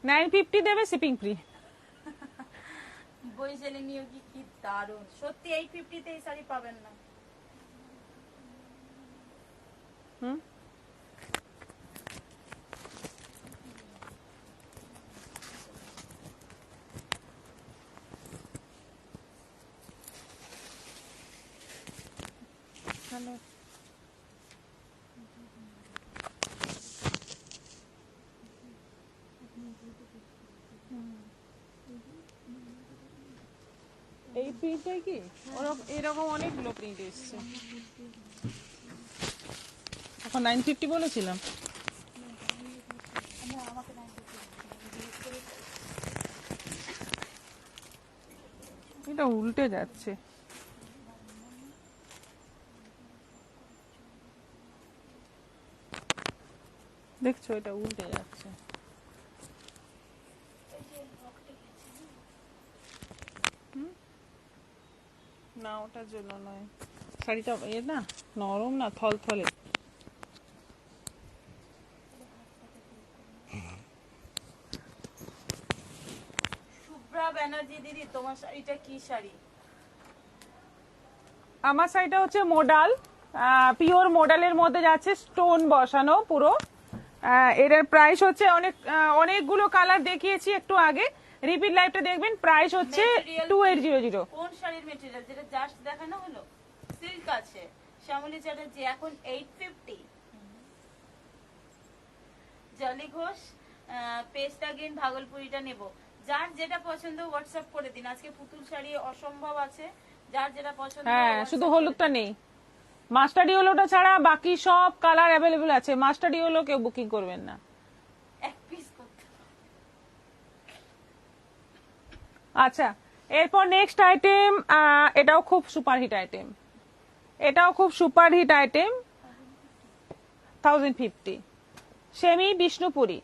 950 দেবে, শিপিং ফ্রি। বৈশালী নিয়োগী কি দারুণ, সত্যি 850 তে এই শাড়ি পাবেন না। হুম, হ্যালো, এই প্রিন্টটাই কি এরকম অনেকগুলো প্রিন্ট এসছে। এখন 950 বলেছিলাম। এটা উল্টে যাচ্ছে। দেখছো, এটা উল্টে যাচ্ছে। না, ওটার জন্য নয়, শাড়িটা এ না নরম, না থলথলে। শুভ্রা ব্যানার্জি দিদি, তোমার শাড়িটা কি শাড়ি? আমার শাড়িটা হচ্ছে মোডাল, পিওর মোডালের মধ্যে যাচ্ছে স্টোন বসানো পুরো। এটার প্রাইস হচ্ছে অনেকগুলো কালার দেখিয়েছি একটু আগে, রিপিট লাইভটা দেখবেন। প্রাইস হচ্ছে 2800। কোন শাড়ির মেটেরিয়াল? যেটা জাস্ট দেখানো হলো সিল্ক আছে। শ্যামলী চ্যাটার্জি এখন 850। জলি ঘোষ পেস্টা গ্রিন ভাগলপুরিটা নেব। যার যেটা পছন্দ হোয়াটসঅ্যাপ করে দিন। আজকে পুতুল শাড়ি অসম্ভব আছে, যার যেটা পছন্দ। হ্যাঁ, শুধু হলুদটা নেই, মাস্টার্ড ইয়েলোটা ছাড়া বাকি সব কালার অ্যাভেলেবল আছে। মাস্টার্ড ইয়েলো কেউ বুকিং করবেন না। এক পিস করতে। আচ্ছা, এরপর নেক্সট আইটেম, এটাও খুব সুপারহিট আইটেম, এটাও খুব সুপারহিট আইটেম। 1050 সেমি বিষ্ণুপুরি।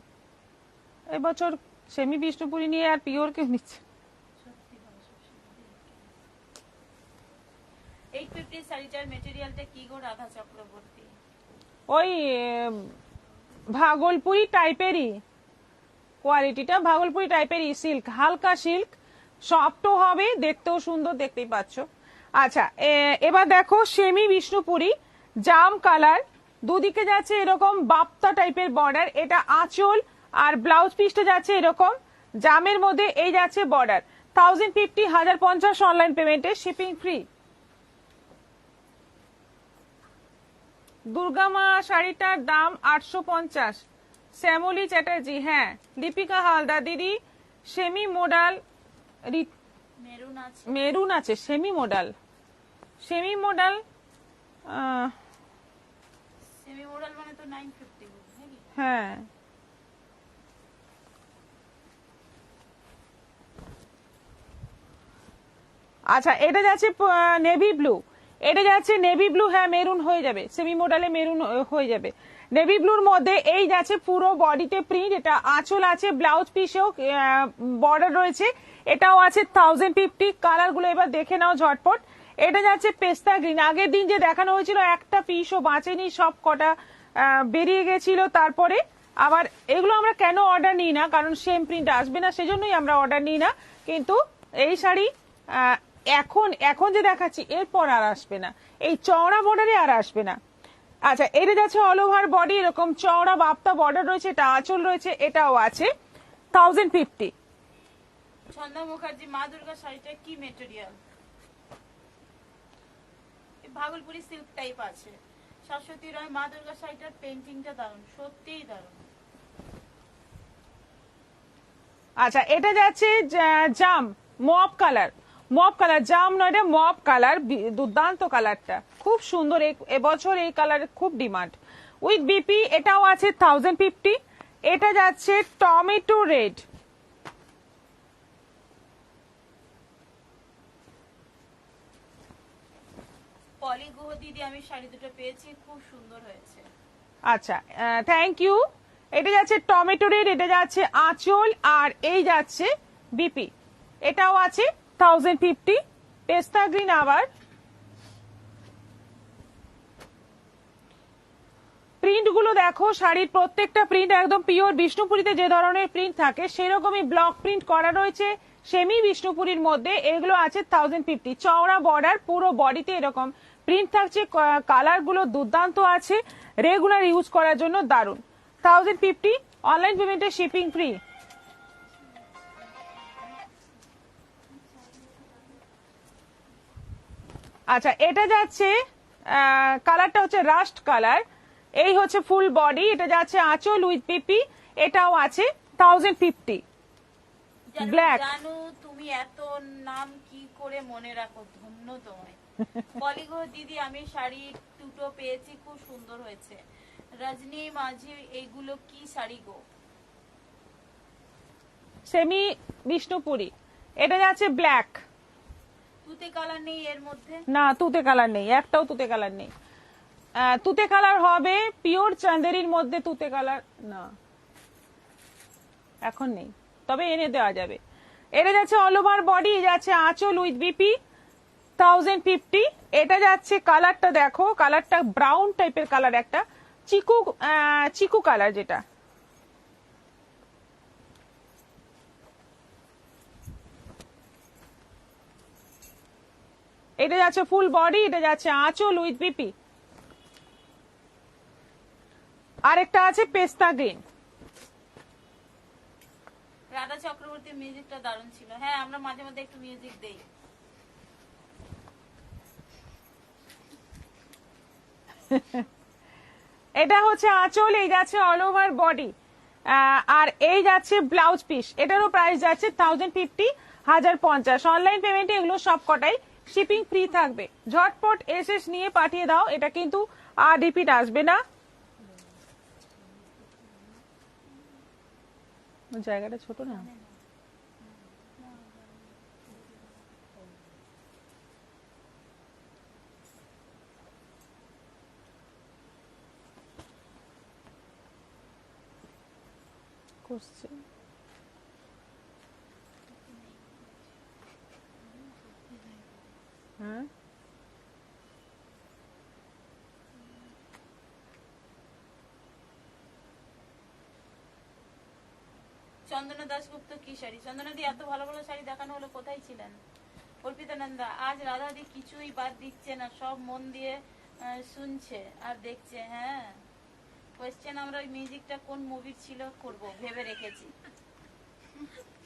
এবছর সেমি বিষ্ণুপুরি নিয়ে আর পিওর কেউ নিচ্ছে। 850 শাড়িটার মেটেরিয়ালটা কি গো রাধা চক্রবর্তী? ওই ভাগলপুরি টাইপেরই কোয়ালিটিটা, ভাগলপুরি টাইপেরই সিল্ক, হালকা সিল্ক, সফটও হবে, দেখতেও সুন্দর, দেখতেই পাচ্ছ। আচ্ছা, এবার দেখো সেমি বিষ্ণুপুরি, জাম কালার, দুদিকে যাচ্ছে এরকম বাপ্তা টাইপের বর্ডার। এটা আঁচল আর ব্লাউজ পিসটা যাচ্ছে এরকম জামের মধ্যে, এই যাচ্ছে বর্ডার। 1050, 1050 অনলাইন পেমেন্টে, শিপিং ফ্রি। দুর্গামা শাড়িটার দাম 850। শ্যামলী চ্যাটার্জি, হ্যাঁ, দীপিকা হালদার দিদি, সেমি মোডাল, মেরুন আছে, মেরুন আছে, semi modal, semi modal. Semi model মানে তো 950 নাকি? হ্যাঁ, আচ্ছা, এটা যাচ্ছে নেভি ব্লু, এটা যাচ্ছে নেভি ব্লু। হ্যাঁ, মেরুন হয়ে যাবে, সেমি মোডালে মেরুন হয়ে যাবে। নেভি ব্লুর মধ্যে এই যাচ্ছে পুরো বডিতে প্রিন্ট, এটা আঁচল আছে, ব্লাউজ পিসেও বর্ডার রয়েছে। এটাও আছে 1050। কালার গুলো এবার দেখে নাও ঝটপট। এটা যাচ্ছে পেস্তা গ্রিন, আগের দিন যে দেখানো হয়েছিল একটা পিসও বাঁচেনি, সব কটা বেরিয়ে গেছিল। তারপরে আবার এগুলো আমরা কেন অর্ডার নিই না, কারণ সেম প্রিন্ট আসবে না, সেজন্যই আমরা অর্ডার নিই না। কিন্তু এই শাড়ি এখন যে দেখাচ্ছি এরপর আর আসবে না, এই চওড়া বর্ডারে আর আসবে না। আচ্ছা, এটা যাচ্ছে অল ওভার বডি, এরকম চওড়া বাপ্তা বর্ডার রয়েছে, এটা আঁচল রয়েছে, এটাও আছে 1050। ছন্দা মুখার্জি মা দুর্গা শাড়িটা কি মেটেরিয়াল? ভাগলপুরি সিল্ক টাইপ আছে। শাশ্বতী রয় মা দুর্গা শাড়িটার পেন্টিংটা দারুণ, সত্যিই দারুণ। আচ্ছা, এটা যাচ্ছে জাম মপ কালার, মপ কালার, জাম নয় এটা মপ কালার, দুর্দান্ত কালারটা, খুব সুন্দর। এবছর এই কালারের খুব ডিমান্ড, উইথ বিপি, এটাও আছে 1050। এটা যাচ্ছে টমেটো রেড, পলি গুহ দিদি আমি শাড়ি দুটো পেয়েছি, খুব সুন্দর হয়েছে। আচ্ছা থ্যাংক ইউ। এটা যাচ্ছে টমেটো রেড, এটা যাচ্ছে আঁচল, আর এই যাচ্ছে বিপি, এটাও আছে 1050। পেস্তা গ্রিন, আবার প্রিন্ট গুলো দেখো, শাড়ির প্রত্যেকটা প্রিন্ট একদম পিওর বিষ্ণুপুরীতে যে ধরনের প্রিন্ট থাকে সেরকমই ব্লক প্রিন্ট করা রয়েছে সেমি বিষ্ণুপুরীর মধ্যে। এগুলো আছে 1050, চওড়া বর্ডার, পুরো বডিতে এরকম প্রিন্ট থাকছে, কালার গুলো দুর্দান্ত আছে, রেগুলার ইউজ করার জন্য দারুন। 1050, অনলাইন পেমেন্টে শিপিং ফ্রি। আচ্ছা, এটা যাচ্ছে কালারটা হচ্ছে রাস্ট কালার, এই হচ্ছে ফুল বডি, এটা যাচ্ছে আঁচল উইথ পিপি, এটাও আছে 1050। ব্ল্যাক, জানু তুমি এত নাম কি করে মনে রাখো, ধন্য তোমায়। পলিগো দিদি আমি শাড়ি দুটো পেয়েছি, খুব সুন্দর হয়েছে। রজনী মাঝি এইগুলো কি শাড়ি গো? সেমি বিষ্ণুপুরি, এটা যাচ্ছে ব্ল্যাক। তুতে কালার নেই এর মধ্যে? না, তুতে কালার নেই, একটাও তুতে কালার নেই। তুতে কালার হবে পিওর চাঁদেরির মধ্যে, তুতে কালার না এখন নেই, তবে এনে দেওয়া যাবে। এটা যাচ্ছে অল ওভার বডি, যাচ্ছে আঁচল উইথ বিপি 1050। এটা যাচ্ছে কালারটা দেখো, কালারটা ব্রাউন টাইপের কালার, একটা চিকু চিকু কালার যেটা। এটা যাচ্ছে ফুল বডি, এটা যাচ্ছে আঁচল উইথ বিপি। আরেকটা আছে পেস্তা গ্রিন। রাধা চক্রবর্তীর মিউজিকটা দারুণ ছিল। হ্যাঁ, আমরা মাঝে মাঝে একটু মিউজিক দেই। এটা হচ্ছে আঁচল, এই যাচ্ছে অল ওভার বডি, আর এই যাচ্ছে ব্লাউজ পিস, এটারও প্রাইস যাচ্ছে 1050, 1050। অনলাইন পেমেন্টে এগুলো সব কটাই শিপিং ফ্রি থাকবে। ঝটপট এসএস নিয়ে পাঠিয়ে দাও, এটা কিন্তু আর রিপিট আসবে না। জায়গাটা ছোট না, করছে হ্যাঁ। চন্দনা দাশগুপ্ত কি শাড়ি? চন্দনা দি এত ভালো ভালো শাড়ি দেখানো হলো, কোথায় ছিলেন? অর্পিতা নন্দা আজ রাধা দি কিছুই বাদ দিচ্ছে না, সব মন দিয়ে শুনছে আর দেখছে। হ্যাঁ, কোয়েশ্চেন আমরা ওই মিউজিকটা কোন মুভির ছিল করব ভেবে রেখেছি,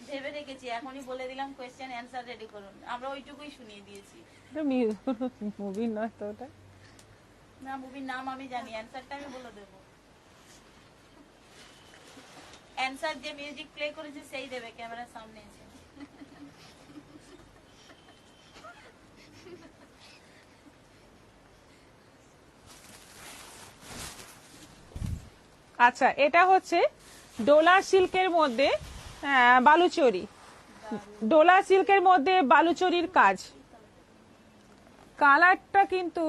ভেবে রেখেছি, এখনই বলে দিলাম কোয়েশ্চেন অ্যান্সার রেডি করুন। আমরা ওইটুকুই শুনিয়ে দিয়েছি। মুভি নয় তো ওটা, না মুভির নাম আমি জানি, অ্যান্সারটা আমি বলে দেবো। অ্যান্সার যে মিউজিক প্লে করেছে সেই দেবে ক্যামেরার সামনে এসে। আচ্ছা, এটা হচ্ছে ডোলা সিল্কের মধ্যে বালুচরি, ডোলা সিল্কের মধ্যে বালুচরির কাজ। কালারটা কিন্তু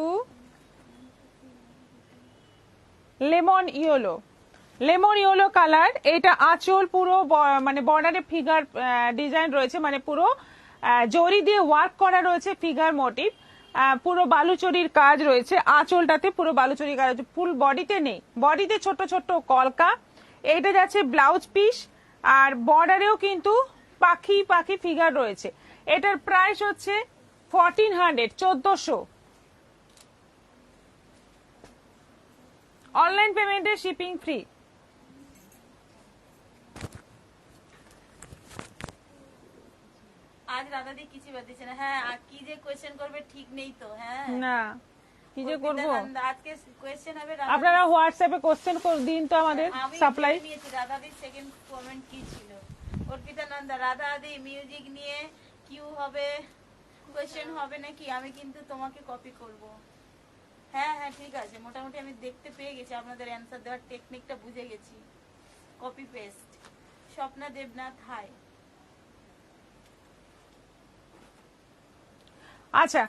lemon yellow, lemon yellow colour. এটা আঁচল পুরো মানে বর্ডারে ফিগার ডিজাইন রয়েছে, মানে পুরো জরি দিয়ে ওয়ার্ক করা রয়েছে, ফিগার মোটিভ, পুরো বালুচরির কাজ রয়েছে আঁচলটাতে, পুরো বালুচরির কাজ রয়েছে, ফুল বডিতে নেই, বডিতে ছোট ছোট কলকা। এইটা যাচ্ছে ব্লাউজ পিস, আর বর্ডারেও কিন্তু পাখি পাখি ফিগার রয়েছে। এটার প্রাইস হচ্ছে 1400, 1400। অনলাইন পেমেন্টে শিপিং ফ্রি। আজ রাধাদি কিছু বাদ দিচ্ছে না। হ্যাঁ, আর কি যে কোয়েশ্চেন করবে ঠিক নেই তো। হ্যাঁ, না কি যে করবো, আজকে কোয়েশ্চেন হবে আপনারা হোয়াটসঅ্যাপে কোশ্চেন দিন তো আমাদের আমি সাপ্লাই। জেনে নিয়েছি রাধাদির সেকেন্ড কমেন্ট কি ছিল। অর্পিতা নন্দা, রাধাদি মিউজিক নিয়ে কিউ হবে, কোয়েশ্চেন হবে নাকি? আমি কিন্তু তোমাকে কপি করব। হ্যাঁ হ্যাঁ ঠিক আছে, মোটামুটি আমি দেখতে পেয়ে গেছি, আপনাদের অ্যান্সার দেওয়ার টেকনিকটা বুঝে গেছি। Copy paste. Swapna Debnath, hi. আচ্ছা,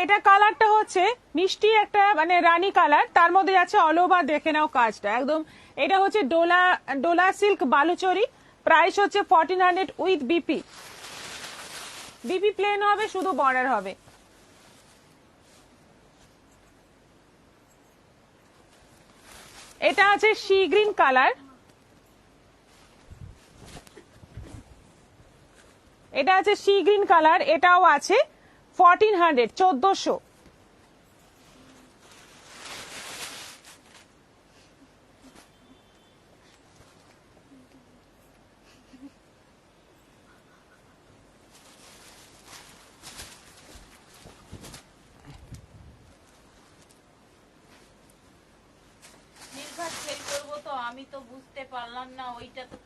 এটা কালারটা হচ্ছে মিষ্টি একটা মানে রানী কালার, তার মধ্যে আছে অল ওভার, দেখে নাও কাজটা একদম। এটা হচ্ছে ডোলা ডোলা সিল্ক বালুচরি, প্রাইস হচ্ছে 1400 উইথ বিপি। বিপি প্লেন হবে, শুধু বর্ডার হবে। এটা আছে সি গ্রিন কালার, এটা আছে সি গ্রিন কালার, এটাও আছে 1400, 1400। নির্ঘাত ফেল করবো তো? আমি তো বুঝতে পারলাম না ওইটা তো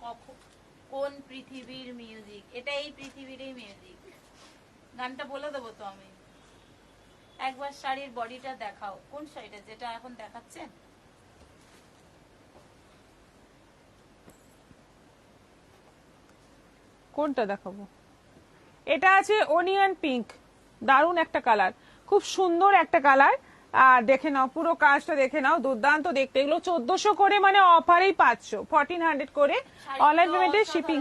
কোন পৃথিবীর মিউজিক। এটা এই পৃথিবীরই মিউজিক। গানটা বলে দেবো তো আমি। একবার শাড়ির বডিটা দেখাও। কোন শাড়িটা, যেটা এখন দেখাচ্ছেন? কোনটা দেখাবো? এটা আছে অনিয়ন পিঙ্ক, দারুণ একটা কালার, খুব সুন্দর একটা কালার। আর দেখে নাও পুরো কাজটা, দেখে নাও দুর্দান্ত দেখতে। এগুলো 1400 করে, মানে অফারেই পাচ্ছ, 1400 করে। অনলাইন পেমেন্টে শিপিং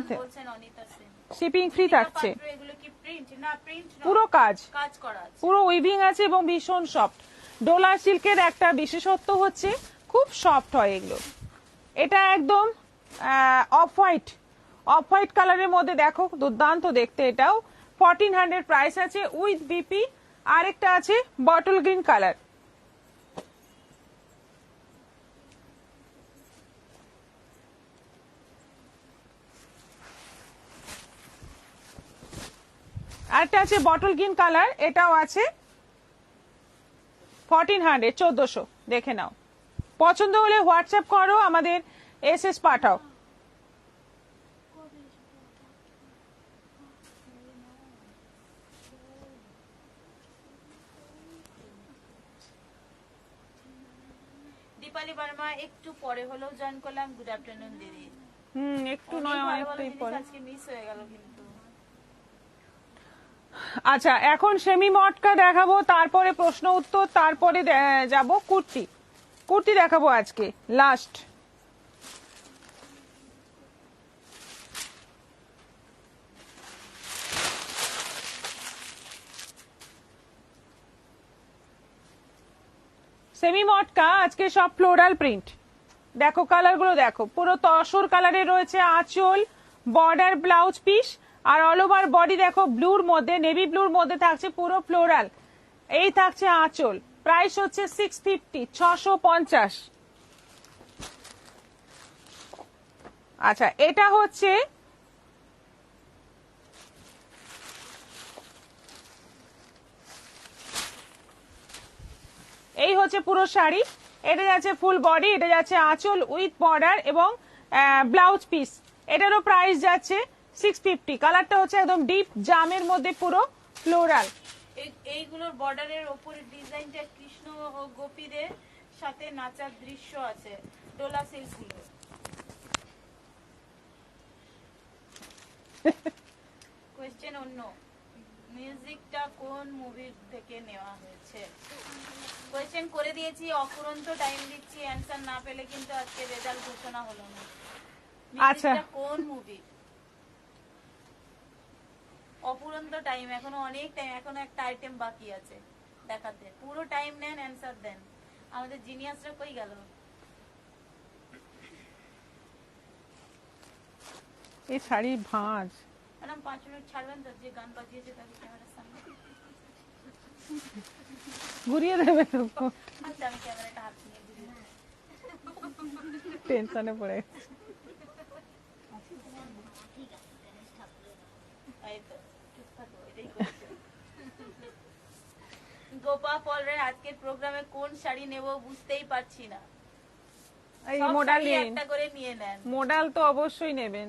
শিপিং ফ্রি থাকছে। এগুলো কি প্রিন্ট? না প্রিন্ট না, পুরো কাজ কাজ করা আছে, পুরো উইভিং আছে এবং ভীষণ সফট। ডোলা সিল্কের একটা বিশেষত্ব হচ্ছে খুব সফট হয় এগুলো। এটা একদম অফ হোয়াইট, অফ হোয়াইট কালারের মধ্যে, দেখো দুর্দান্ত দেখতে। এটাও 1400 প্রাইস আছে উইথ বিপি। আরেকটা আছে বটল গ্রিন কালার, আরেকটা আছে বটল গ্রিন কালার, এটাও আছে 1400, 1400। দেখে নাও, পছন্দ হলে হোয়াটসঅ্যাপ করো, আমাদের এসএস পাঠাও। দীপালি বর্মা, একটু পরে হলেও জয়েন করলাম। গুড আফটারনুন দিদি। একটু নয়, অনেকটাই পরে। আজকে মিস হয়ে গেল কিন্তু। আচ্ছা, এখন সেমি মটকা দেখাবো, তারপরে প্রশ্ন উত্তর, তারপরে যাব কুর্তি। কুর্তি দেখাবো আজকে লাস্ট। সেমি মটকা আজকে সব ফ্লোরাল প্রিন্ট। দেখো কালার গুলো, দেখো পুরো তসর কালারে রয়েছে আঁচল, বর্ডার, ব্লাউজ পিস, আর অল ওভার বডি দেখো ব্লুর মধ্যে, নেভি ব্লুর মধ্যে থাকছে পুরো ফ্লোরাল। এই থাকছে আঁচল, প্রাইস হচ্ছে 650, 650। আচ্ছা, এটা হচ্ছে এই হচ্ছে পুরো শাড়ি। এটা যাচ্ছে ফুল বডি, এটা যাচ্ছে আঁচল উইথ বর্ডার এবং ব্লাউজ পিস। এটারও প্রাইস যাচ্ছে 650। কালারটা হচ্ছে একদম ডিপ জামের মধ্যে পুরো ফ্লোরাল। এইগুলোর বর্ডারের ওপরে ডিজাইনটা কৃষ্ণ ও গোপীদের সাথে নাচার দৃশ্য আছে। ডোলা সিল্কগুলো। কোয়েশ্চেন অন্য, মিউজিকটা কোন মুভি থেকে নেওয়া হয়েছে? কোয়েশ্চেন করে দিয়েছি, অফুরন্ত টাইম দিচ্ছি, অ্যানসার না পেলে কিন্তু আজকে রেজাল্ট ঘোষণা হলো না। আচ্ছা, কোন মুভি? অফুরন্ত টাইম, এখনো অনেক টাইম, এখনো একটা আইটেম বাকি আছে দেখাতে। পুরো টাইম নেন, অ্যানসার দেন। আমাদের জিনিয়াসরা কই গেল? এই শাড়ি ভাঁজ। ম্যাডাম 5 মিনিট ছাড়বেন তো? যে গান বাজিয়েছে তাকে ক্যামেরার সামনে ঘুরিয়ে দেবে তো। আচ্ছা, আমি ক্যামেরাটা হাত নিয়ে ঘুরিয়ে দেব। টেনশনে পড়ে গেছে। এই তো, চুপ থাকো, এটাই করছে। গোপা পলরে আজকের প্রোগ্রামে কোন শাড়ি নেব বুঝতেই পারছি না। এই সব মোডাল শাড়ি নিন, একটা করে নিয়ে নেন। মোডাল তো অবশ্যই নেবেন।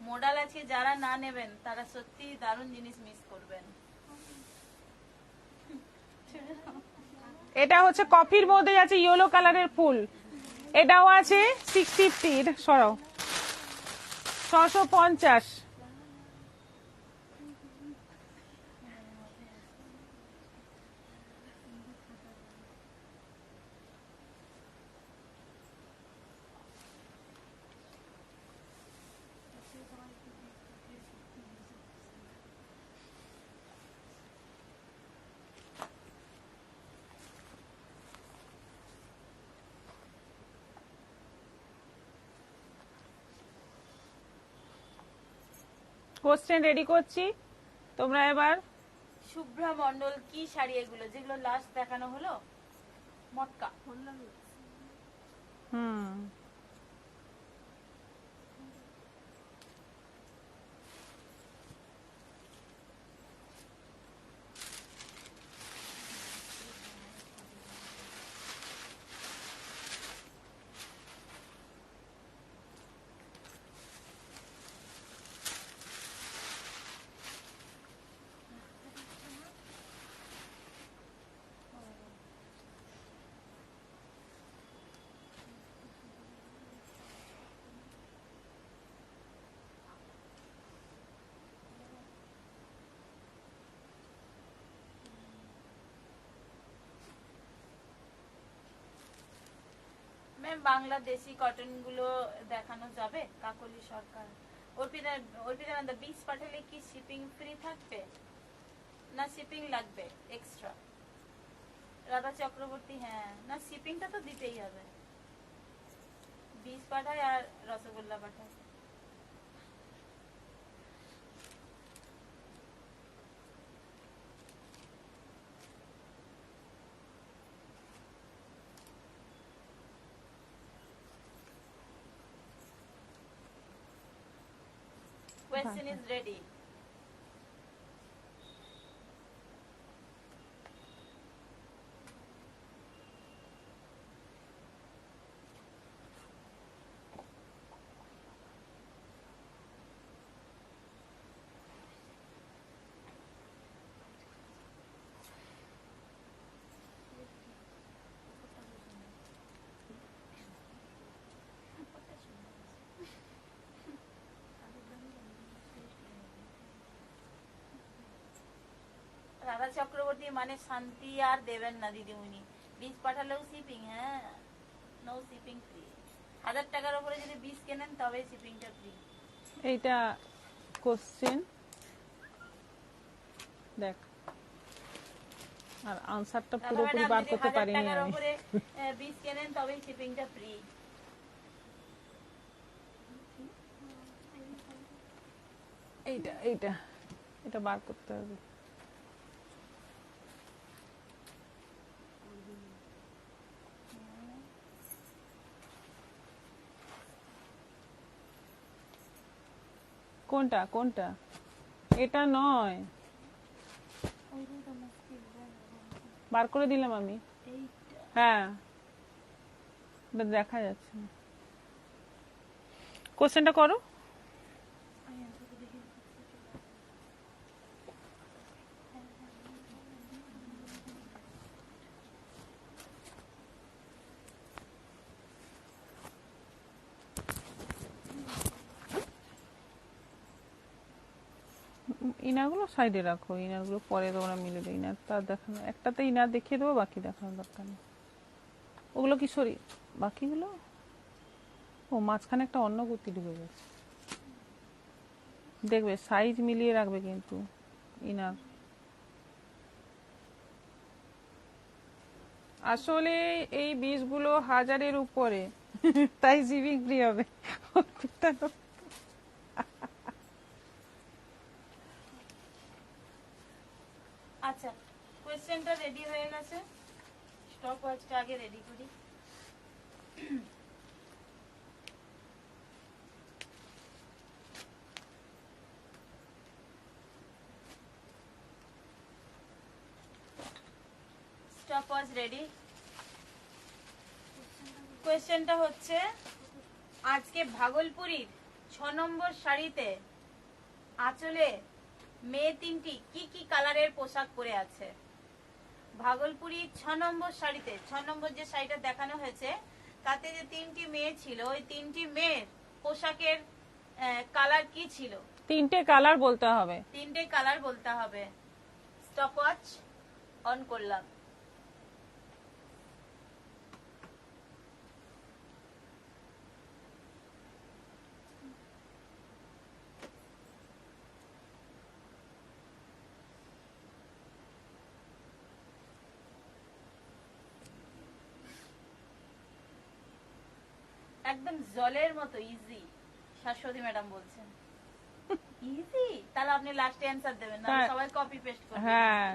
মোডাল আছে যারা না নেবেন তারা সত্যি দারুণ জিনিস মিস করবেন। এটা হচ্ছে কফির মধ্যে আছে ইয়েলো কালারের ফুল, এটাও আছে 650, এটা সরাও 650। কোশ্চেন রেডি করছি, তোমরা এবার। শুভ্রা মন্ডল কি শাড়ি এগুলো যেগুলো লাস্ট দেখানো হলো? মটকা। হুম, ম্যাম বাংলাদেশি কটন গুলো দেখানো যাবে? কাকলি সরকার। অর্পিতা বীজ পাঠালে কি শিপিং ফ্রি থাকবে না শিপিং লাগবে এক্সট্রা? রাধা চক্রবর্তী, হ্যাঁ, না শিপিংটা তো দিতেই হবে। বীজ পাঠায় আর রসগোল্লা পাঠায়। Question is ready. Radha Chakraborty মানে শান্তি আর দেবেন না দিদিমণি। বীজ পাঠালেও শিপিং, হ্যাঁ, নো শিপিং ফ্রি। 1000 টাকার উপরে যদি বীজ কেনেন তবে শিপিংটা ফ্রি। এইটা কোশ্চেন দেখ, আর আনসারটা পুরোপুরি বার করতে পারিনি টাকার আমি। উপরে বীজ কেনেন তবেই শিপিংটা ফ্রি। এইটা এইটা এটা বার করতে হবে। কোনটা কোনটা? এটা নয়, বার করে দিলাম আমি। হ্যাঁ, এটা দেখা যাচ্ছে না। কোশ্চেনটা করো। ইনারগুলো সাইডে রাখো, ইনারগুলো পরে তোমরা মিলে দেবে। ইনারটা দেখানো, একটাতে ইনার দেখিয়ে দেবো, বাকি দেখানোর দরকার নেই। ওগুলো কি সরি, বাকিগুলো ও মাঝখানে একটা অন্য গতি ঢুকে গেছে। দেখবে সাইজ মিলিয়ে রাখবে কিন্তু ইনার। আসলে এই বীজগুলো 1000-এর উপরে, তাই শিপিং ফ্রি হবে। আচ্ছা, কোয়েশ্চেন কোয়েশ্চেনটা রেডি হয়ে গেছে, স্টপ ওয়াচটা আগে রেডি করি। Stop watch ready. কোয়েশ্চেনটা হচ্ছে, আজকে ভাগলপুরীর 6 নম্বর শাড়িতে আঁচলে মেয়ে তিনটি কি কি কালারের পোশাক পরে আছে? ভাগলপুরি 6 নম্বর শাড়িতে, 6 নম্বর যে শাড়িটা দেখানো হয়েছে তাতে যে তিনটি মেয়ে ছিল, ওই তিনটি মেয়ের পোশাকের কালার কি ছিল? তিনটে কালার বলতে হবে। তিনটে কালার বলতে হবে। স্টপ ওয়াচ অন করলাম। একদম জলের মতো ইজি, শাশ্বতী ম্যাডাম বলছেন। ইজি? তাহলে আপনি লাস্টে অ্যানসার দেবেন না, হ্যাঁ। সবাই কপি পেস্ট করবেন। হ্যাঁ,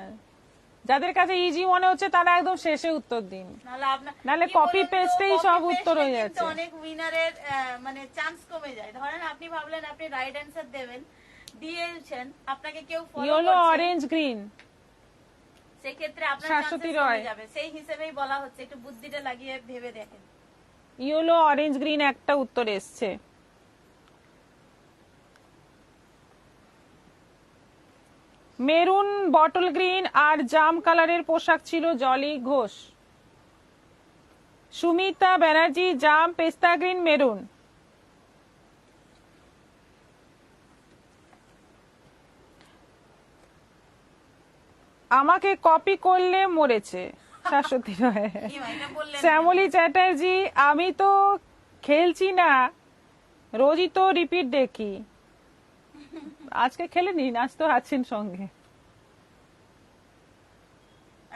যাদের কাছে ইজি মনে হচ্ছে তারা একদম শেষে উত্তর দিন, নাহলে আপনার নাহলে কি কপি বলুন তো, পেস্টেই copy সব paste উত্তর এ হয়ে কিন্তু যাচ্ছে। অনেক উইনারের মানে চান্স কমে যায়। ধরেন আপনি ভাবলেন আপনি রাইট অ্যান্সার দেবেন, দিয়েছেন, আপনাকে কেউ ফলো ইয়েলো, করছে, অরেঞ্জ, গ্রিন। সেক্ষেত্রে আপনার শাশ্বতী চান্সেস রয়। কমে যাবে। সেই হিসেবেই বলা হচ্ছে একটু বুদ্ধিটা লাগিয়ে ভেবে দেখেন। ইয়েলো, অরেঞ্জ, গ্রিন একটা উত্তর এসছে। মেরুন, বটল গ্রিন আর জাম কালারের পোশাক ছিল জলি ঘোষ। সুমিতা ব্যানার্জি, জাম, পেস্তা গ্রিন, মেরুন। আমাকে কপি করলে মরেছে, শাশ্বতী রয়। কি মা, এটা বললেন শ্যামলী চ্যাটার্জি, আমি তো খেলছি না, রোজই তো রিপিট দেখি। আজকে খেলে নিন, আজ তো আছেন সঙ্গে।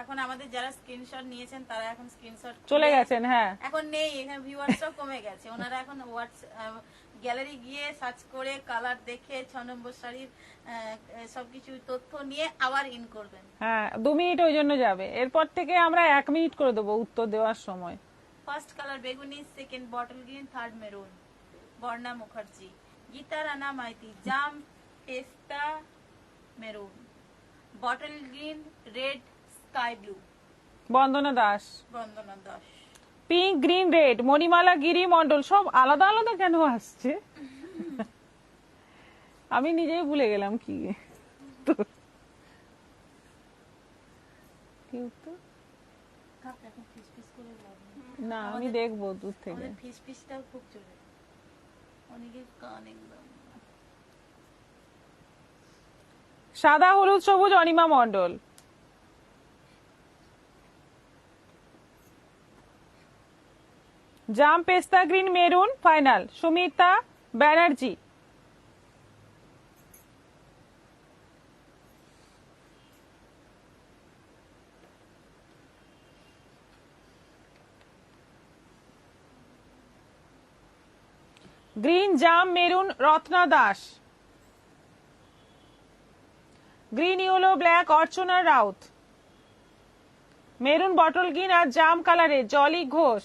এখন আমাদের যারা স্ক্রিনশট নিয়েছেন তারা এখন স্ক্রিনশট চলে গেছেন, হ্যাঁ। এখন নেই, এখানে ভিউয়ার্সও কমে গেছে। ওনারা এখন গ্যালারি গিয়ে সার্চ করে কালার দেখে 6 নম্বর শাড়ির সবকিছু তথ্য নিয়ে আবার ইন করবেন। হ্যাঁ, 2 মিনিট ওই জন্য যাবে। এরপর থেকে আমরা 1 মিনিট করে দেবো উত্তর দেওয়ার সময়। ফার্স্ট কালার বেগুনি, second bottle green, third maroon Barna Mukherjee. Gita Rana Maiti, জাম, পেস্তা, maroon. Bottle green, red, sky blue Bandana Das. Bandana Das. Pink, green, red Manimala Giri Mondal. সব আলাদা আলাদা কেন আসছে? আমি নিজেই ভুলে গেলাম কি কি উত্তর। থাক, এখন ফিস ফিস করে লাভ নেই। না, আমি দেখবো দূর থেকে। আমাদের ফিস ফিসটাও খুব চলে, অনেকের কান একদম। সাদা, হলুদ, সবুজ, অনিমা মন্ডল। জাম, পেস্তা green, maroon final, Sumita Banerjee. Green, জাম, maroon Ratna Das. Green, yellow, black Archana Raut. Maroon, bottle green আর জাম কালারে জলি ঘোষ।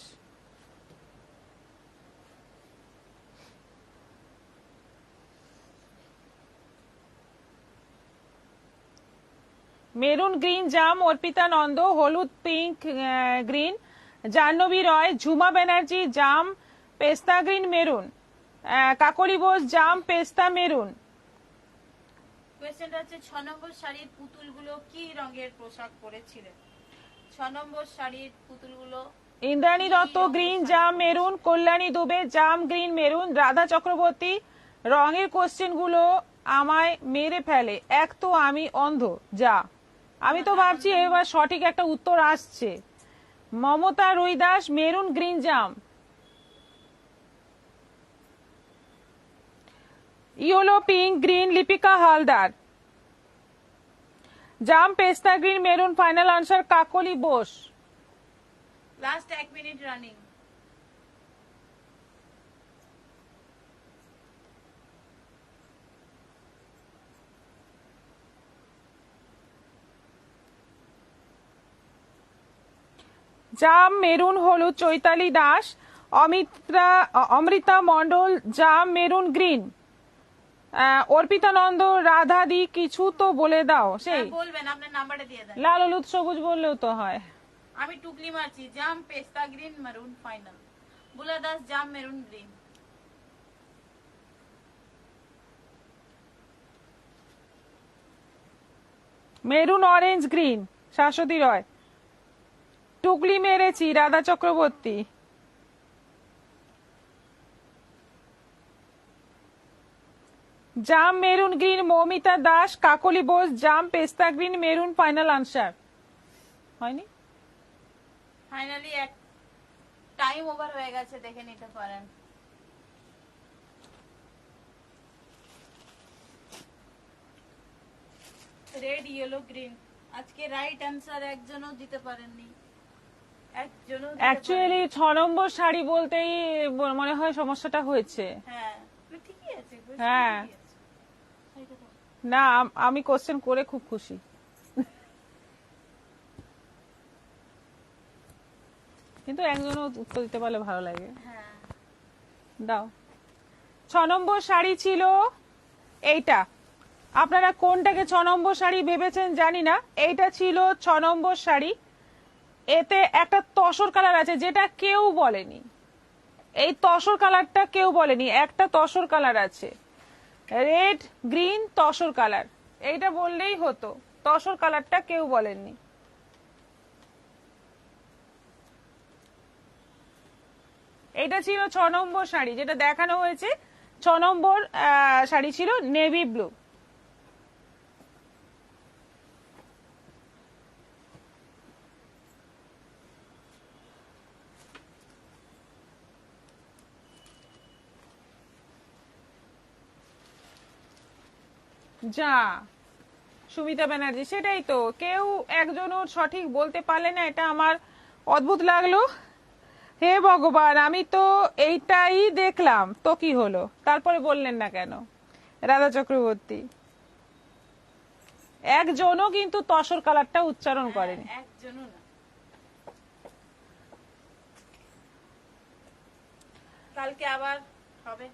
মেরুন, গ্রিন, জাম অর্পিতা নন্দ। হলুদ, পিঙ্ক, গ্রিন জাহ্নবী রয়। ঝুমা ব্যানার্জি, জাম, পেস্তা গ্রিন, মেরুন। কাকলি বোস, জাম, পেস্তা, মেরুন। কোয়েশ্চেনটা হচ্ছে 6 নম্বর শাড়ির পুতুলগুলো কি রঙের পোশাক পরেছিলেন? 6 নম্বর শাড়ির পুতুলগুলো ইন্দ্রাণী দত্ত, গ্রিন, জাম, মেরুন। কল্যাণী দুবে, জাম, গ্রিন, মেরুন। রাধা চক্রবর্তী, রঙের কোশ্চেন গুলো আমায় মেরে ফেলে, এক তো আমি অন্ধ যা। আমি তো ভাবছি এবার সঠিক একটা উত্তর আসছে। মমতা রুইদাস, মেরুন, গ্রিন, জাম। Yellow, pink, green Lipika Haldar. জাম, পেস্তা green, maroon final answer Kakali Bose. Last 1 minute running. জাম মেরুন হলুদ চৈতালি দাস, অমৃতা মণ্ডল জাম মেরুন গ্রিন, অর্পিতা নন্দ রাধাদি কিছু তো বলে দাও। সেই বলবেন, আপনার নাম্বারটা দিয়ে দেন। লাল হলুদ সবুজ বললেও তো হয়। আমি টুকলি মারছি, জাম পেস্তা green maroon final. Bula Das জাম maroon green. Maroon orange green Shashwati Roy, টুকলি মেরেছি রাধা চক্রবর্তী, জাম মেরুন গ্রিন মৌমিতা দাস, কাকলি বোস জাম পেস্তা গ্রিন মেরুন ফাইনাল আনসার। হয়নি? ফাইনালি এক টাইম ওভার হয়ে গেছে, দেখে নিতে পারেন। Red yellow green. আজকে রাইট অ্যান্সার একজনও দিতে পারেননি, একজনও দিতে অ্যাকচুয়ালি 6 নম্বর শাড়ি বলতেই মনে হয় সমস্যাটা হয়েছে। পারেননি। হ্যাঁ, ঠিকই আছে। হ্যাঁ। না, আমি কোশ্চেন করে খুব খুশি। কিন্তু একজনও উত্তর দিতে পারলে ভালো লাগে। হ্যাঁ, দাও। 6 নম্বর শাড়ি ছিল এইটা। আপনারা কোনটাকে 6 নম্বর শাড়ি ভেবেছেন জানি না। এইটা ছিল 6 নম্বর শাড়ি। এতে একটা তসর কালার আছে যেটা কেউ বলেনি। এই তসর কালারটা কেউ বলেনি, একটা তসর কালার আছে, রেড গ্রিন তসর কালার। এইটা বললেই হতো, তসর কালারটা কেউ বলেননি। এটা ছিল 6 নম্বর শাড়ি, যেটা দেখানো হয়েছে 6 নম্বর শাড়ি ছিল নেভি ব্লু। যা সুমিতা ব্যানার্জি, সেটাই তো, কেউ একজনও সঠিক বলতে পারলে না, এটা আমার অদ্ভুত লাগলো। হে ভগবান, আমি তো এইটাই দেখলাম, তো কি হলো? তারপরে বললেন না কেন? রাধা চক্রবর্তী একজনও কিন্তু তসর কালারটা উচ্চারণ করেনি। একজনও না। কালকে আবার হবে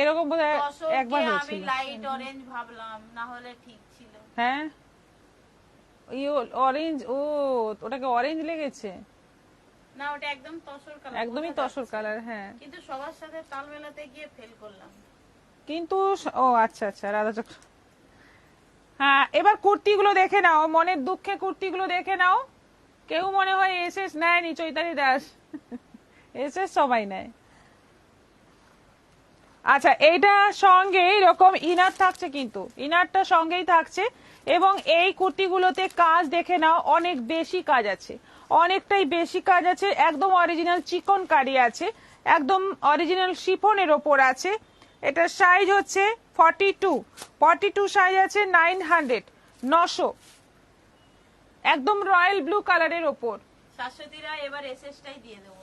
এরকম বোধহয় তসরকে একবার আমি হয়েছিল। লাইট অরেঞ্জ ভাবলাম, না হলে ঠিক ছিল। হ্যাঁ, অরেঞ্জ, ও ওটাকে অরেঞ্জ লেগেছে। না, ওটা একদম তসর কালার, একদমই বোঝা তসর যাচ্ছে। কালার, হ্যাঁ। কিন্তু সবার সাথে তাল মেলাতে গিয়ে ফেল করলাম। কিন্তু ও আচ্ছা আচ্ছা, রাধা চক্র। হ্যাঁ, এবার কুর্তিগুলো দেখে নাও, মনের দুঃখে কুর্তিগুলো দেখে নাও। কেউ মনে হয় এসএস নেয়নি, চৈতালি দাস এসএস সবাই নেয়। আচ্ছা, এইটার সঙ্গে এরকম ইনার থাকছে, কিন্তু ইনারটা সঙ্গেই থাকছে। এবং এই কুর্তিগুলোতে কাজ দেখে নাও, অনেক বেশি কাজ আছে, অনেকটাই বেশি কাজ আছে। একদম অরিজিনাল চিকন কারি আছে, একদম অরিজিনাল শিফনের ওপর আছে। এটার সাইজ হচ্ছে 42 সাইজ আছে, 900 900, একদম রয়্যাল ব্লু কালারের ওপর। শাশ্বতীরা এবার এসএসটাই দিয়ে দেবো।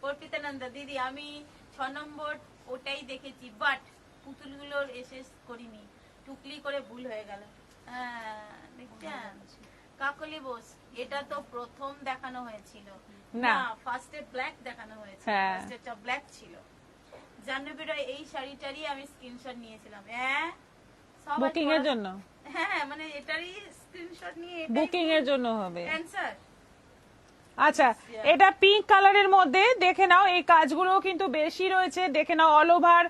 অর্পিতানন্দা দিদি, আমি 6 নম্বর ওটাই দেখেছি, বাট পুতুলগুলোর এসএস করিনি, টুকলি করে ভুল হয়ে গেল। হ্যাঁ, দেখছেন? কাকলি বোস, এটা তো প্রথম দেখানো হয়েছিল না, ফার্স্টে ব্ল্যাক দেখানো হয়েছিল, হ্যাঁ। ফার্স্টেটা ব্ল্যাক ছিল। জাহ্নবীরা এই শাড়িটারই আমি স্ক্রিনশট নিয়েছিলাম। হ্যাঁ, সবাই বুকিং এর জন্য, হ্যাঁ, মানে এটারই স্ক্রিনশট নিয়ে বুকিং এর জন্য হবে। অ্যানসার। আচ্ছা, এটা পিঙ্ক কালারের মধ্যে দেখে নাও, এই কাজগুলো কিন্তু বেশি রয়েছে, দেখে নাও। অল ওভার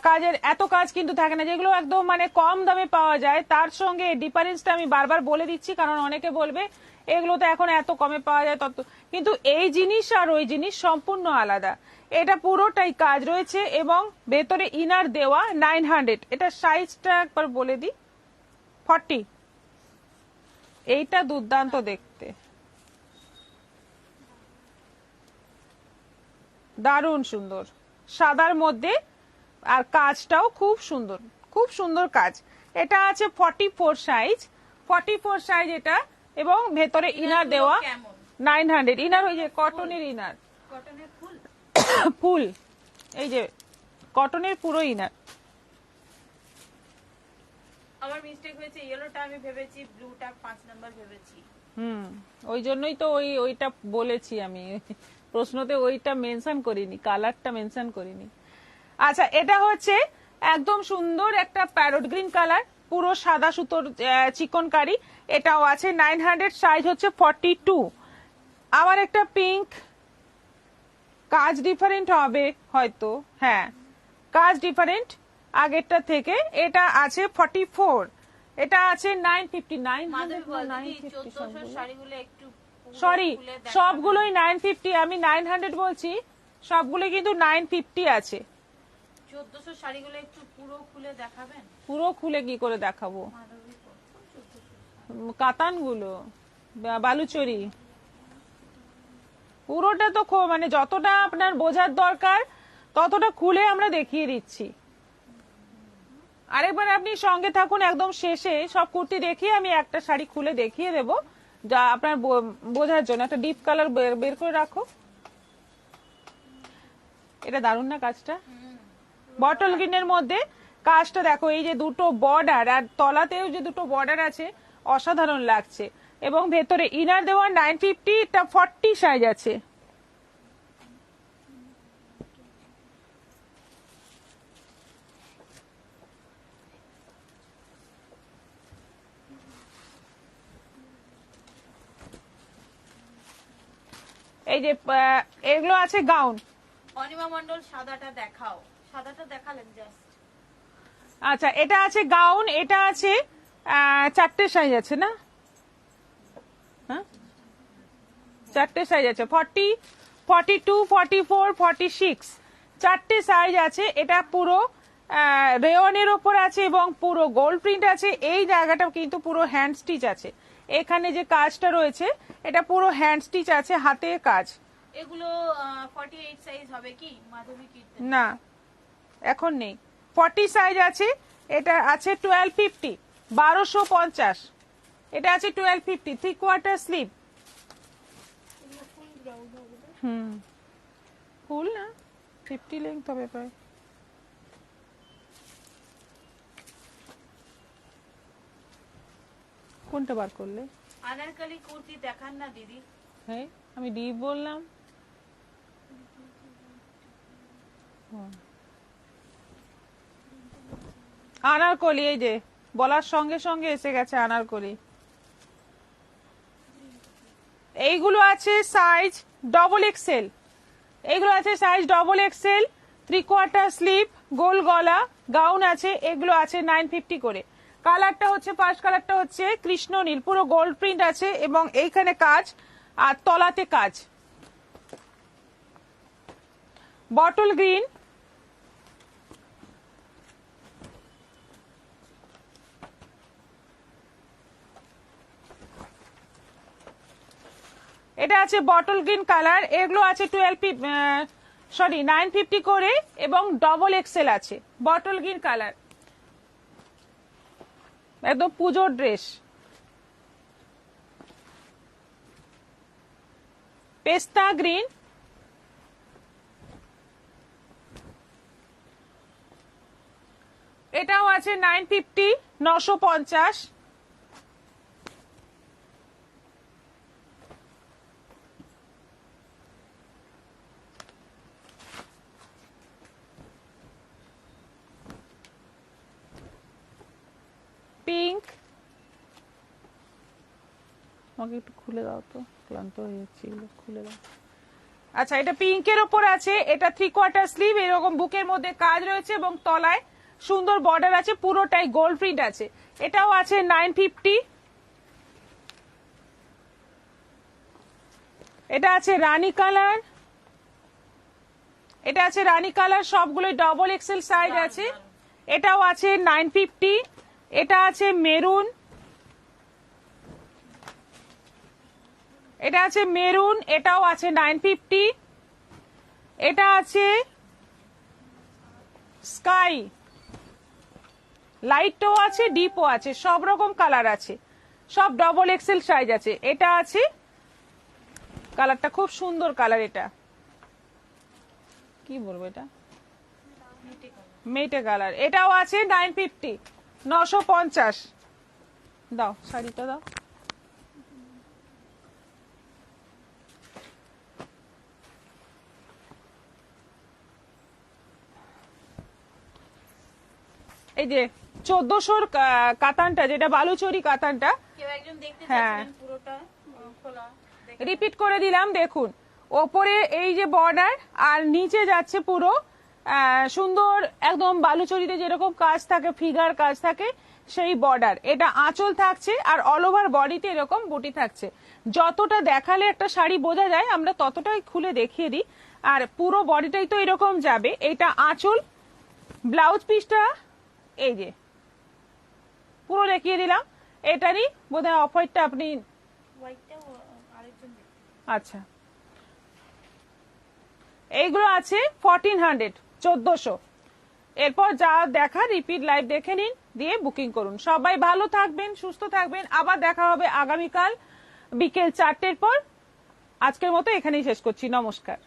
কাজের এত কাজ কিন্তু থাকে না, যেগুলো একদম মানে কম দামে পাওয়া যায়। তার সঙ্গে ডিফারেন্সটা আমি বারবার বলে দিচ্ছি, কারণ অনেকে বলবে এগুলো তো এখন এত কমে পাওয়া যায়, তত কিন্তু এই জিনিস আর ওই জিনিস সম্পূর্ণ আলাদা। এটা পুরোটাই কাজ রয়েছে এবং ভেতরে ইনার দেওয়া 900। এটা সাইজটা একবার বলে দিই, 40। এইটা দুর্দান্ত দেখতে, দারুণ সুন্দর, সাদার মধ্যে, আর কাজটাও খুব সুন্দর, খুব সুন্দর কাজ। এটা আছে 44 সাইজ, 44 সাইজ এটা, এবং ভেতরে ইনার দেওয়া কেমন? 900। ইনার ওই যে কটনের ইনার, কটনের ফুল। ফুল, এই যে কটনের পুরো ইনার। আমার মিস্টেক হয়েছে, ইয়েলোটা আমি ভেবেছি, ব্লুটা 5 নাম্বার ভেবেছি। ওই জন্যই তো ওইটা বলেছি আমি, প্রশ্নতে ওইটা মেনশন করিনি, কালারটা মেনশন করিনি। আচ্ছা, এটা হচ্ছে একদম সুন্দর একটা প্যারট গ্রিন কালার, পুরো সাদা সুতোর চিকনকারি, এটাও আছে 900, সাইজ হচ্ছে 42। আবার একটা পিঙ্ক, কাজ ডিফারেন্ট হবে হয়তো, হ্যাঁ কাজ ডিফারেন্ট আগেরটা থেকে, এটা আছে 44, এটা আছে 950, মাধবী বল, 900 1400 শাড়িগুলো একটু পুরো সরি খুলে দেখাবেন। সবগুলোই 950, আমি 900 বলছি, সবগুলো কিন্তু 950 আছে। 1400 শাড়িগুলো একটু পুরো খুলে দেখাবেন। পুরো খুলে কি করে দেখাবো? মাধবী বল, 1400। কাতানগুলো, বালুচরি, পুরোটা তো মানে যতটা আপনার বোঝার দরকার ততটা খুলে আমরা দেখিয়ে দিচ্ছি। আরেকবার আপনি সঙ্গে থাকুন, একদম শেষে সব কুর্তি দেখিয়ে আমি একটা শাড়ি খুলে দেখিয়ে দেব, যা আপনার বোঝার জন্য। একটা ডিপ কালার বের করে রাখো, এটা দারুণ না কাজটা? বটল গ্রিনের মধ্যে কাজটা দেখো, এই যে দুটো বর্ডার আর তলাতেও যে দুটো বর্ডার আছে, অসাধারণ লাগছে। এবং ভেতরে ইনার দেওয়া 950, এটা 40 সাইজ আছে। এই যে এগুলো আছে গাউন। অনিমা মন্ডল, সাদাটা দেখাও, সাদাটা দেখালেন জাস্ট। আচ্ছা, এটা আছে গাউন, এটা আছে 4টে সাইজ আছে না? হ্যাঁ 4টে সাইজ আছে, 40, 42, 44, 46, 4টে সাইজ আছে। এটা পুরো রেওয়ানের ওপর আছে এবং পুরো গোল্ড প্রিন্ট আছে। এই জায়গাটা কিন্তু পুরো হ্যান্ড স্টিচ আছে, এখানে যে কাজটা রয়েছে এটা পুরো হ্যান্ড স্টিচ আছে, হাতের কাজ। এগুলো 48 সাইজ হবে কি মাধবী কীর্তন? না এখন নেই, 40 সাইজ আছে। এটা আছে 1250, 1250। এটা আছে 1250, 3/4 স্লিভ। ফুল না 50 লেন্থ হবে প্রায়। কোনটা বার করলে? আনারকলি কুর্তি দেখান না দিদি। হ্যাঁ আমি ডিপ বললাম। আনারকলি, এই যে বলার সঙ্গে সঙ্গে এসে গেছে আনারকলি। এইগুলো আছে সাইজ ডবল এক্সেল, এইগুলো আছে সাইজ ডবল এক্সেল, 3/4 স্লিভ, গোল গলা, গাউন আছে। এগুলো আছে 950 করে। কালারটা হচ্ছে, ফার্স্ট কালারটা হচ্ছে কৃষ্ণ নীল, পুরো গোল্ড প্রিন্ট আছে এবং এইখানে কাজ আর তলাতে কাজ। বটল গ্রিন, এটা আছে বটল গ্রিন কালার। এগুলো আছে 950 করে এবং ডবল এক্সেল আছে। বটল গ্রিন কালার, একদম পুজোর ড্রেস। পেস্তা গ্রিন, এটাও আছে 950, 950। পিঙ্ক, আমাকে একটু খুলে দাও তো, ক্লান্ত হয়ে যাচ্ছি, এগুলো খুলে দাও। আচ্ছা, এটা পিঙ্কের ওপর আছে, এটা 3/4 স্লিভ, এরকম বুকের মধ্যে কাজ রয়েছে এবং তলায় সুন্দর বর্ডার আছে, পুরোটাই গোল্ড প্রিন্ট আছে। এটাও আছে 950। এটা আছে রানী কালার, এটা আছে রানী কালার, সবগুলোই ডবল এক্সেল সাইজ আছে। এটাও আছে 950। এটা আছে মেরুন, এটা আছে মেরুন, এটাও আছে 950। এটা আছে স্কাই, লাইটও আছে, ডিপও আছে, সব রকম কালার আছে, সব ডবল এক্সেল সাইজ আছে। এটা আছে, কালারটা খুব সুন্দর কালার, এটা কি বলবো, এটা মেটে কালার। এটাও আছে 950, 950 দাও, শাড়িটা দাও। এই যে 1400 কাতানটা, যেটা বালুচরি কাতানটা, কেউ একজন দেখতে হ্যাঁ। চাচ্ছিলেন পুরোটা খোলা দেখে রিপিট করে দিলাম। দেখুন ওপরে এই যে বর্ডার, আর নিচে যাচ্ছে পুরো সুন্দর একদম বালুচরিতে যেরকম কাজ থাকে, ফিগার কাজ থাকে, সেই বর্ডার। এটা আঁচল থাকছে, আর অল ওভার বডিতে এরকম বুটি থাকছে। যতটা দেখালে একটা শাড়ি বোঝা যায়, আমরা ততটাই খুলে দেখিয়ে দিই। আর পুরো বডিটাই তো এরকম যাবে। এটা আঁচল, ব্লাউজ পিসটা এই যে পুরো দেখিয়ে দিলাম। এটারই বোধহয় অফ হোয়াইটটা আপনি, হোয়াইটটা আরেকজন দেখে। আচ্ছা, এইগুলো আছে 1400, 1400। এরপর যা দেখা রিপিট লাইভ দেখে নিন, দিয়ে বুকিং করুন। সবাই ভালো থাকবেন, সুস্থ থাকবেন। আবার দেখা হবে আগামীকাল বিকেল 4টের পর। আজকের মতো এখানেই শেষ করছি। নমস্কার।